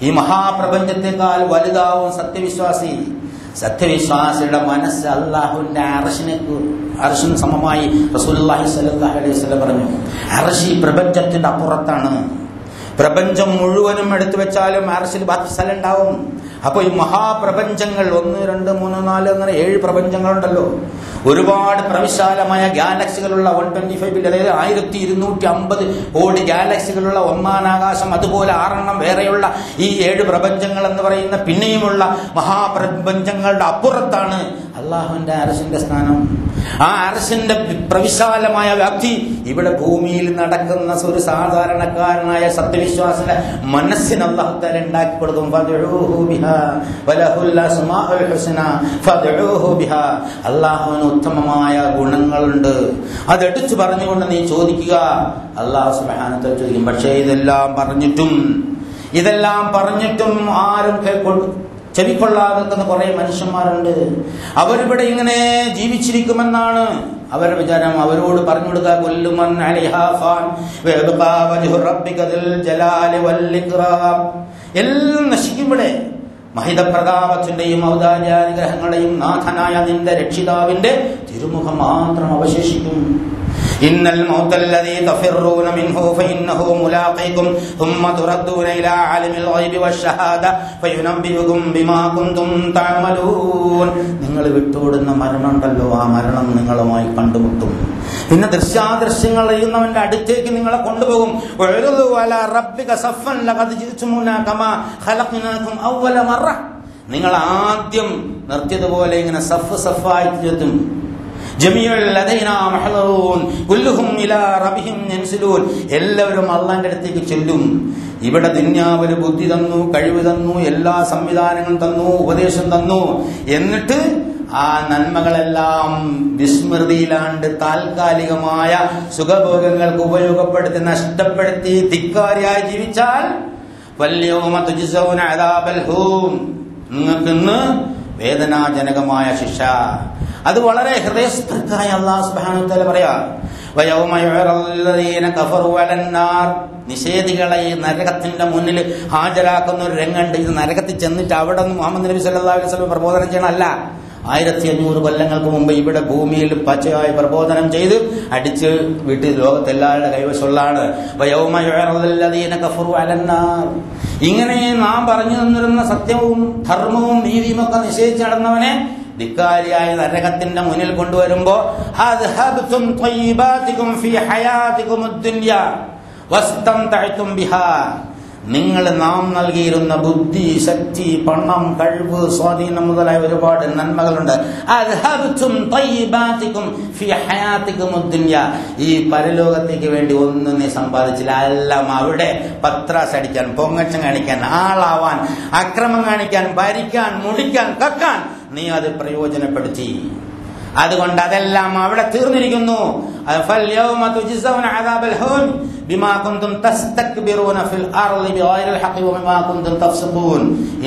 ഈ മഹാപ്രപഞ്ചത്തെക്കാൾ വലുതാവും സത്യവിശ്വാസി. സത്യവിശ്വാസിയുടെ മനസ്സ് അള്ളാഹുവിന്റെ അർശിന് സമമായി റസൂലുള്ളാഹി സ്വല്ലല്ലാഹു അലൈഹി വസല്ലം പറഞ്ഞു. അർശ് ഈ പ്രപഞ്ചത്തിന്റെ അപ്പുറത്താണ്. പ്രപഞ്ചം മുഴുവനും എടുത്തു വെച്ചാലും അർശിൽ ബാക്കി സ്ഥലം ഉണ്ടാവും. അപ്പൊ ഈ മഹാപ്രപഞ്ചങ്ങൾ 1, 2, 3, 4 അങ്ങനെ 7 പ്രപഞ്ചങ്ങളുണ്ടല്ലോ. ഒരുപാട് പ്രവിശാലമായ ഗാലക്സികളുള്ള 125, അതായത് 1250 കോടി ഗാലക്സികളുള്ള ഒന്നാനാകാശം, അതുപോലെ 6 വേറെയുള്ള ഈ 7 പ്രപഞ്ചങ്ങൾ എന്ന് പറയുന്ന പിന്നെയുമുള്ള മഹാപ്രപഞ്ചങ്ങളുടെ അപ്പുറത്താണ് അള്ളാഹുവിന്റെ അർശിന്റെ സ്ഥാനം. ആ അർശിന്റെ പ്രവിശാലമായ വ്യാപ്തി ഇവിടെ ഭൂമിയിൽ നടക്കുന്ന ഒരു സാധാരണക്കാരനായ സത്യവിശ്വാസിന്റെ മനസ്സിന് അല്ലാഹു തആല ഉണ്ടാക്കി കൊടുക്കും. ഫദ്ഉഹു ബിഹാ വലഹുൽ അസ്മാഉൽ ഹുസ്ന ഫദ്ഉഹു ബിഹാ. അല്ലാഹുവിന് ഉത്തമമായ ഗുണങ്ങളുണ്ട്, അതെടുത്തു പറഞ്ഞുകൊണ്ട് നീ ചോദിക്കുക. അല്ലാഹു സുബ്ഹാനഹു വ തആല ചോദിക്കും. പക്ഷേ ഇതെല്ലാം പറഞ്ഞിട്ടും ആരും ചെവിക്കൊള്ളാതെ കുറെ മനുഷ്യന്മാരുണ്ട്. അവരിവിടെ ഇങ്ങനെ ജീവിച്ചിരിക്കുമെന്നാണ് അവരുടെ വിചാരം. അവരോട് പറഞ്ഞു കൊടുക്കുക, കുല്ലുമൻ അലൈഹാ ഫാൻ വയബ്ഖാ വജ്ഹു റബ്ബിക ദിൽ ജലാലി വൽ ഇക്റാം. എല്ലാം നശിക്കും. ഇവിടെ മഹിതപ്രതാപത്തിന്റെയും ഔദാര്യാനുഗ്രഹങ്ങളുടെയും നാഥനായ നിന്റെ രക്ഷിതാവിന്റെ തിരുമുഖം മാത്രം അവശേഷിക്കും. ഇന്നൽ മൗതല്ലദീ തഫിറൂന മിൻഹു ഫഇന്നഹു മുലാഖീകും ثم تردون إلى عالم الغيب والشهادة فينبئكم بما كنتم تعملون. നിങ്ങൾ വിട്ടോടുന്ന മരണമുണ്ടല്ലോ, ആ മരണം നിങ്ങളുമായി കണ്ടുമുട്ടും. പിന്നെ ദൃശ്യാദൃശ്യങ്ങൾ അറിയുന്നവന്റെ അടുത്തേക്ക് നിങ്ങളെ കൊണ്ടുപോകും. നിങ്ങൾ ആദ്യം നിർത്തിയതുപോലെ ഇങ്ങനെ സഫായി എത്തും. എല്ലാവരും അള്ളാന്റെ അടുത്തേക്ക് ചെല്ലും. ഇവിടെ ദുനിയാവിൽ ബുദ്ധി തന്നു, കഴിവ് തന്നു, എല്ലാ സംവിധാനങ്ങളും തന്നു, ഉപദേശം തന്നു. എന്നിട്ട് ആ നന്മകളെല്ലാം വിസ്മൃതിയിലാണ്ട് താൽക്കാലികമായ സുഖഭോഗങ്ങൾക്ക് ഉപയോഗപ്പെടുത്തി നഷ്ടപ്പെടുത്തി ധിക്കാരിയായി ജീവിച്ചാൽ നിങ്ങൾക്കിന്ന് വേദനാജനകമായ ശിക്ഷ. അത് വളരെ ഹൃദയസ്പർശിയായ അല്ലാഹു സുബ്ഹാനഹു വ തആല പറയാ. വയൗമ യുഅറദുല്ലദീന കഫറു അലന്നാർ, നിഷേധികളെ ഈ നരകത്തിന്റെ മുന്നിൽ ഹാജരാക്കുന്ന ഒരു രംഗമുണ്ട്. ഇത് നരകത്തിൽ ചെന്നിട്ട് അവിടെ നിന്ന് മുഹമ്മദ് നബി സല്ലല്ലാഹു അലൈഹി വസല്ലം പ്രബോധനം ചെയ്യണമല്ല. 1500 കൊല്ലങ്ങൾക്ക് മുമ്പ് ഇവിടെ ഭൂമിയിൽ പച്ചയായി പ്രബോധനം ചെയ്ത് അടിച്ച് വീട്ടിൽ ലോകത്തെല്ലാവരുടെ കൈവശമുള്ളതാണ്. വയൗമ യുഅറദുല്ലദീന കഫറു അലന്നാർ, ഇങ്ങനെ നാം പറഞ്ഞു തന്നിരുന്ന സത്യവും ധർമ്മവും നീതിയും ഒക്കെ നിഷേധിച്ച് നടന്നവനെ ധിക്കാരിയായ നരകത്തിന്റെ മുന്നിൽ കൊണ്ടുവരുമ്പോ അദ്ഹബ്തും ത്വയ്യിബാതികും ഫീ ഹയാതികുമുദ് ദുനിയ വസ്തംതഅതും ബിഹാ, നിങ്ങൾ നാം നൽകിയിരുന്ന ബുദ്ധി, ശക്തി, പണം, കഴിവ്, സ്വാധീനം മുതലായ ഒരുപാട് നന്മകളുണ്ട്. അദ്ഹബ്തും ത്വയ്യിബാതികും ഫീ ഹയാതികുമുദ് ദുനിയ, ഈ പരലോകത്തേക്ക് വേണ്ടി ഒന്നും നീ സമ്പാദിച്ചില്ല. എല്ലാം അവിടെ പത്രാസ് അടിക്കാൻ, പൊങ്ങച്ചം കാണിക്കാൻ, ആളാവാൻ, അക്രമം കാണിക്കാൻ, ഭരിക്കാൻ, മുടിക്കാൻ, കക്കാൻ നീ അത് പ്രയോജനപ്പെടുത്തി. അതുകൊണ്ട് അതെല്ലാം അവിടെ തീർന്നിരിക്കുന്നു.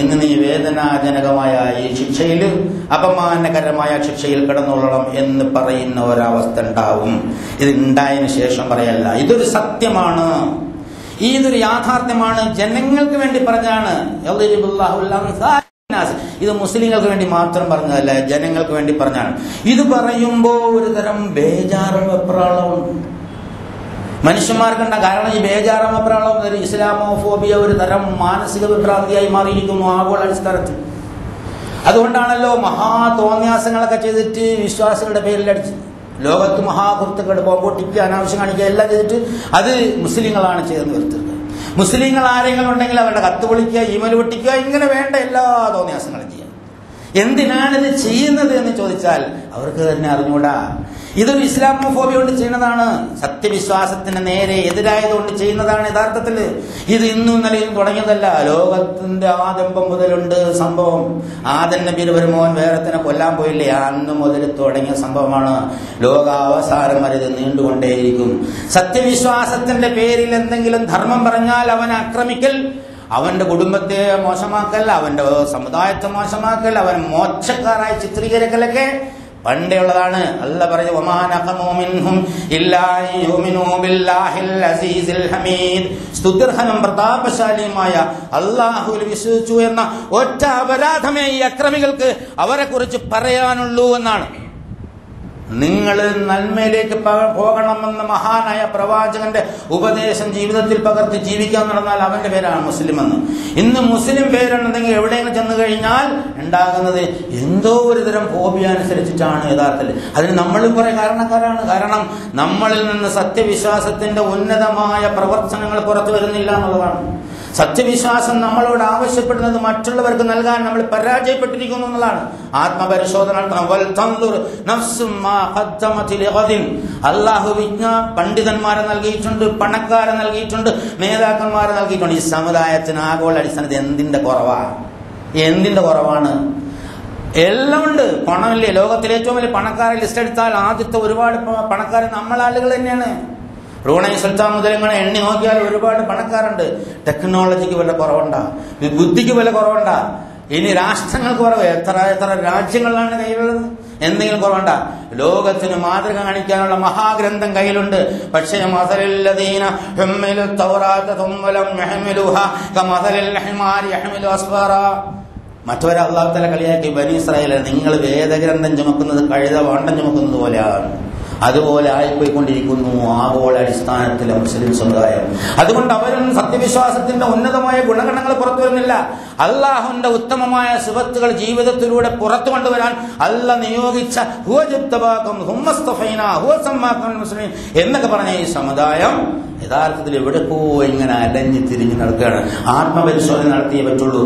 ഇന്ന് നീ വേദനാജനകമായ ഈ ശിക്ഷയിൽ, അപമാനകരമായ ശിക്ഷയിൽ കിടന്നുകൊള്ളണം എന്ന് പറയുന്ന ഒരവസ്ഥ ഉണ്ടാവും. ഇത് ഉണ്ടായതിനു ശേഷം പറയല്ല, ഇതൊരു സത്യമാണ്, ഇതൊരു യാഥാർത്ഥ്യമാണ്, ജനങ്ങൾക്ക് വേണ്ടി പറഞ്ഞാണ്. ഇത് മുസ്ലിങ്ങൾക്ക് വേണ്ടി മാത്രം പറഞ്ഞതല്ല, ജനങ്ങൾക്ക് വേണ്ടി പറഞ്ഞാണ്. ഇത് പറയുമ്പോ ഒരു തരം ബേജാറും വെപ്രാളവും മനുഷ്യന്മാർക്കുണ്ട. കാരണം ഈ ബേജാറും വെപ്രാളവും ഒരു ഇസ്ലാമോഫോബിയ, ഒരു തരം മാനസിക വിഭ്രാന്തിയായി മാറിയിരിക്കുന്നു ആഗോള അടിസ്ഥാനത്തിൽ. അതുകൊണ്ടാണല്ലോ തോന്യാസങ്ങളൊക്കെ ചെയ്തിട്ട് വിശ്വാസികളുടെ പേരിൽ അടിച്ച് ലോകത്ത് മഹാകുർത്തുക്കൾ ബോംബൊട്ടിക്കുക, അനാവശ്യം കാണിക്കുക എല്ലാം ചെയ്തിട്ട് അത് മുസ്ലിങ്ങളാണ് ചെയ്തെന്ന് വരുത്തുന്നത്. മുസ്ലിങ്ങൾ ആരെങ്കിലും ഉണ്ടെങ്കിൽ അവരുടെ കത്ത് പൊളിക്കുക, ഇമെയിൽ പൊട്ടിക്കുക, ഇങ്ങനെ വേണ്ട എല്ലാ തോന്നിയാസങ്ങളും ചെയ്യാം. എന്തിനാണിത് ചെയ്യുന്നത് എന്ന് ചോദിച്ചാൽ അവർക്ക് തന്നെ അറിഞ്ഞൂടാ. ഇതൊരു ഇസ്ലാമോഫോബിയ കൊണ്ട് ചെയ്യുന്നതാണ്, സത്യവിശ്വാസത്തിന് നേരെ എതിരായതുകൊണ്ട് ചെയ്യുന്നതാണ് യഥാർത്ഥത്തിൽ. ഇത് ഇന്നും ഇന്നലെയും തുടങ്ങിയതല്ല, ലോകത്തിന്റെ ആരംഭം മുതലുണ്ട് സംഭവം. ആദം നബിയുടെ ഒരു മോൻ വേറെത്തിനെ കൊല്ലാൻ പോയില്ലേ, അന്ന് മുതൽ തുടങ്ങിയ സംഭവമാണ്. ലോകാവസാനം വരെ ഇത് നീണ്ടുകൊണ്ടേയിരിക്കും. സത്യവിശ്വാസത്തിന്റെ പേരിൽ എന്തെങ്കിലും ധർമ്മം പറഞ്ഞാൽ അവനെ ആക്രമിക്കൽ, അവന്റെ കുടുംബത്തെ മോശമാക്കൽ, അവന്റെ സമുദായത്തെ മോശമാക്കൽ, അവൻ മോശക്കാരായി ചിത്രീകരിക്കലൊക്കെ പണ്ടേ ഉള്ളതാണ്. അല്ലാഹു പറഞ്ഞു, വമാ നഖമു മിൻഹും ഇല്ലാ യുമിനൂ ബില്ലാഹിൽ അസീസിൽ ഹമീദ്, സ്തുത്യർഹനും പ്രതാപശാലിയുമായ അല്ലാഹുവിൽ വിശ്വസിച്ചു എന്ന ഒറ്റ അപരാധമേ ഈ അക്രമികൾക്ക് അവരെ കുറിച്ച് പറയാനുള്ളൂ എന്നാണ്. നിങ്ങൾ നന്മയിലേക്ക് പോകണമെന്ന മഹാനായ പ്രവാചകന്റെ ഉപദേശം ജീവിതത്തിൽ പകർത്തി ജീവിക്കാൻ നടന്നാൽ അവന്റെ പേരാണ് മുസ്ലിം എന്ന്. ഇന്ന് മുസ്ലിം പേരുണ്ടെങ്കിൽ എവിടെയെങ്കിലും ചെന്ന് കഴിഞ്ഞാൽ ഉണ്ടാകുന്നത് എന്തോ ഒരു തരം ഫോബിയ അനുസരിച്ചിട്ടാണ് യഥാർത്ഥത്തിൽ. അതിന് നമ്മളും കുറെ കാരണക്കാരാണ്. കാരണം നമ്മളിൽ നിന്ന് സത്യവിശ്വാസത്തിന്റെ ഉന്നതമായ പ്രവർത്തനങ്ങൾ പുറത്തു വരുന്നില്ല എന്നുള്ളതാണ്. സത്യവിശ്വാസം നമ്മളോട് ആവശ്യപ്പെടുന്നത് മറ്റുള്ളവർക്ക് നൽകാൻ നമ്മൾ പരാജയപ്പെട്ടിരിക്കുന്നു എന്നുള്ളതാണ്. ആത്മപരിശോധന അല്ലാഹു പണ്ഡിതന്മാരെ നൽകിയിട്ടുണ്ട്, പണക്കാരെ നൽകിയിട്ടുണ്ട്, നേതാക്കന്മാരെ നൽകിയിട്ടുണ്ട്. ഈ സമുദായത്തിന് ആഗോള അടിസ്ഥാനത്തിൽ എന്തിന്റെ കുറവാണ്? എല്ലാം ഉണ്ട്. പണമില്ലേ? ലോകത്തിലെ ഏറ്റവും വലിയ പണക്കാരെ ലിസ്റ്റ് എടുത്താൽ ആദ്യത്തെ ഒരുപാട് പണക്കാർ നമ്മളാളുകൾ തന്നെയാണ്. ബ്രൂണൈ സുൽത്താൻ മുതലങ്ങനെ എണ്ണി നോക്കിയാൽ ഒരുപാട് പണക്കാരുണ്ട്. ടെക്നോളജിക്ക് വില കുറവുണ്ടാ, ബുദ്ധിക്ക് വില കുറവുണ്ടാ, ഇനി രാഷ്ട്രങ്ങൾക്ക് കുറവ്. എത്ര രാജ്യങ്ങളാണ് കയ്യിലുള്ളത്? എന്തെങ്കിലും കുറവുണ്ടാ? ലോകത്തിന് മാതൃക കാണിക്കാനുള്ള മഹാഗ്രന്ഥം കയ്യിലുണ്ട്. പക്ഷേ മറ്റവരെ അല്ലാഹു തആല കളിയാക്കി, ബനി ഇസ്രായേൽ നിങ്ങൾ വേദഗ്രന്ഥം ചുമക്കുന്നത് കഴുത വണ്ടം ചുമക്കുന്നത് പോലെയാണ്. അതുപോലെ ആയിപ്പോയിക്കൊണ്ടിരിക്കുന്നു ആഗോള അടിസ്ഥാനത്തിലെ മുസ്ലിം സമുദായം. അതുകൊണ്ട് അവരും സത്യവിശ്വാസത്തിന്റെ ഉന്നതമായ ഗുണഗണങ്ങൾ പുറത്തു വരുന്നില്ല. അള്ളാഹുവിന്റെ ഉത്തമമായ സിഫത്തുകൾ ജീവിതത്തിലൂടെ പുറത്തു കൊണ്ടുവരാൻ അല്ലാഹ് നിയോഗിച്ച എന്നൊക്കെ പറഞ്ഞ ഈ സമുദായം യഥാർത്ഥത്തിൽ എവിടെപ്പോ ഇങ്ങനെ അലഞ്ഞു തിരിഞ്ഞു നടക്കുകയാണ്. ആത്മപരിശോധന നടത്തിയേ പറ്റുള്ളൂ.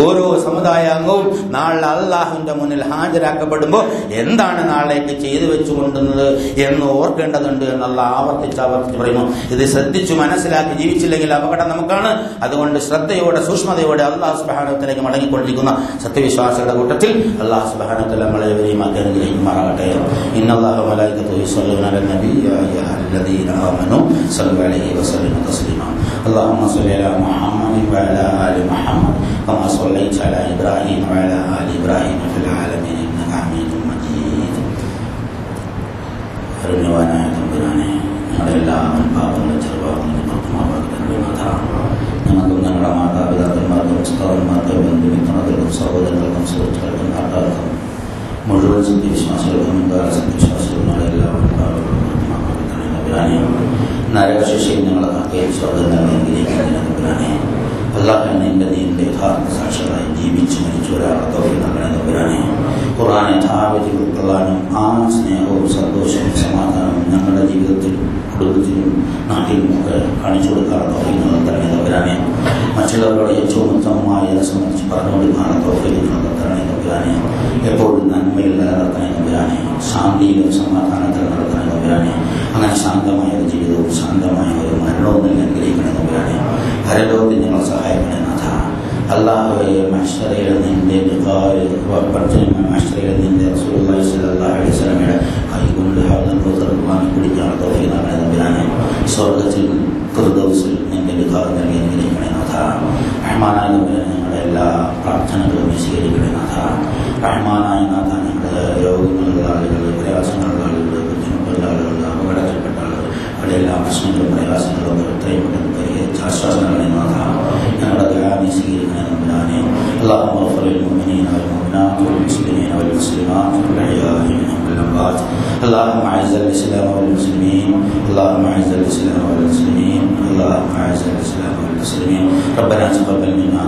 ഓരോ സമുദായ അംഗവും നാളെ അള്ളാഹുവിന്റെ മുന്നിൽ ഹാജരാക്കപ്പെടുമ്പോൾ എന്താണ് നാളേക്ക് ചെയ്തു വെച്ചുകൊണ്ടുന്നത് എന്ന് ഓർക്കേണ്ടതുണ്ട് എന്നുള്ള ആവർത്തിച്ച് പറയുന്നു. ഇത് ശ്രദ്ധിച്ചു മനസ്സിലാക്കി ജീവിച്ചില്ലെങ്കിൽ അപകടം നമുക്കാണ്. അതുകൊണ്ട് ശ്രദ്ധയോടെ സൂക്ഷ്മതയോടെ അല്ലാഹു സുബ്ഹാനഹു വ തആലയ്ക്ക് മടങ്ങിക്കൊണ്ടിരിക്കുന്ന സത്യവിശ്വാസികളുടെ കൂട്ടത്തിൽ അല്ലാഹു സുബ്ഹാനഹു വ തആല നമ്മളെവരെയും അനുഗ്രഹിക്കുമാറാകട്ടെ. ഇന്നല്ലാഹ വ മലായികതുഹു യുസല്ലൂന അലൻ നബി യാ അയ്യുഹല്ലദീന ആമനൂ സ്വല്ലു അലൈഹി വസല്ലിമു തസ്ലീമാ. اللهم صل على محمد وعلى آل محمد كما صليت على إبراهيم وعلى آل إبراهيم في العالمين إنك حميد مجيد. കരുണ്യവാനായ തമ്പുരാനെ, ഞങ്ങളുടെ എല്ലാ പാപങ്ങളും ചെറുപാപങ്ങളും പുറത്തുമാവാക്കുന്ന ഞങ്ങൾക്കും ഞങ്ങളുടെ മാതാപിതാക്കന്മാർക്കും ഉസ്താദന്മാർക്കും ബന്ധുമിത്രങ്ങൾക്കും സഹോദരങ്ങൾക്കും സുഹൃത്തുക്കൾക്കും നാട്ടുകാർക്കും മുഴുവൻ സത്യവിശ്വാസികൾക്കും മുൻകാല സത്യവിശ്വാസികളുടെ എല്ലാവരും പാപങ്ങളും പുറത്തുമാവാക്കുന്ന തമ്പുരാനെ, നരകശിക്ഷയിൽ ഞങ്ങളെ കാക്കുകയും സ്വർഗ്ഗം നൽകിയിരിക്കുന്നതിന് തമ്പുരാനെ, അല്ലാഹുവിന്റെ ദീനിന്റെ യഥാർത്ഥ സാക്ഷികളായി ജീവിച്ച് മരിച്ചു ഒരാളെ തൗഫീഖ് നൽകണേ തമ്പുരാനെ. ഖുർആനെ യഥാവിധി ഉൾക്കൊള്ളാനും ആ സ്നേഹവും സന്തോഷവും സമാധാനവും ഞങ്ങളുടെ ജീവിതത്തിൽ കുടുംബത്തിലും നാട്ടിലും ഒക്കെ കാണിച്ചു കൊടുക്കാനുള്ള തൗഫീഖ് നൽകണേ തമ്പുരാനെ. മറ്റുള്ളവരുടെ ഏറ്റവും ഉത്തമമായ സംബന്ധിച്ച് പറഞ്ഞു കൊടുക്കാനുള്ള തൗഫീഖ് നൽകണേ തമ്പുരാനെ. എപ്പോഴും നന്മയിൽ നിലനിർത്തണേ തമ്പുരാനെ. ശാന്തിയിലും സമാധാനത്തിലും നടത്തണേ തമ്പുരാനെ. അങ്ങനെ ശാന്തമായ ഒരു ജീവിതവും ശാന്തമായ ഒരു മരണവും നൽകി അനുഗ്രഹിക്കണേ തമ്പുരാനെ. പരലോകത്തിൽ ഞങ്ങൾ സഹായിക്കണേ നാഥ. അല്ലാഹുവേ, മഹ്ശറയിൽ നിന്റെ മഹ്ശറയിൽ നിന്റെ റസൂലുള്ളാഹി സ്വല്ലല്ലാഹു അലൈഹി വസല്ലമയുടെ കൈകൊണ്ട് ഹൗദുൽ കൗസർ കുടിക്കാൻ തൗഫീഖ് നൽകണേ തമ്പുരാനെ. സ്വർഗ്ഗത്തിൽ ഫിർദൗസിൽ നിന്റെ ലിഖാഹ് നൽകി അനുഗ്രഹിക്കണേ നാഥ. റഹ്മാനായ തമ്പുരാനെ, ഞങ്ങളുടെ എല്ലാ പ്രാർത്ഥനകളും സ്വീകരിക്കണേ നാഥ. റഹ്മാനായ നാഥ, ഞങ്ങളുടെ രോഗങ്ങളുള്ള ആളുകൾ, പ്രയാസങ്ങളുള്ള ആളുകൾ, ബുദ്ധിമുട്ടുള്ള ആളുകൾ, അപകടത്തിൽപ്പെട്ട ആളുകൾ, അവിടെ എല്ലാ പ്രശ്നങ്ങളും പ്രയാസങ്ങളും എത്രയും പെട്ടെന്ന് പരിഹരിച്ച് ആശ്വാസം നൽകണേ നാഥ. ഞങ്ങളുടെ ദുആ സ്വീകരിക്കണേ തമ്പുരാനെ. اللهم اغفر للمؤمنين والمؤمنات والمسلمين والمسلمات والأحياء منهم والأموات. اللهم أعز الإسلام والمسلمين. اللهم أعز الإسلام والمسلمين. اللهم أعز الإسلام والمسلمين. ربنا تقبل منا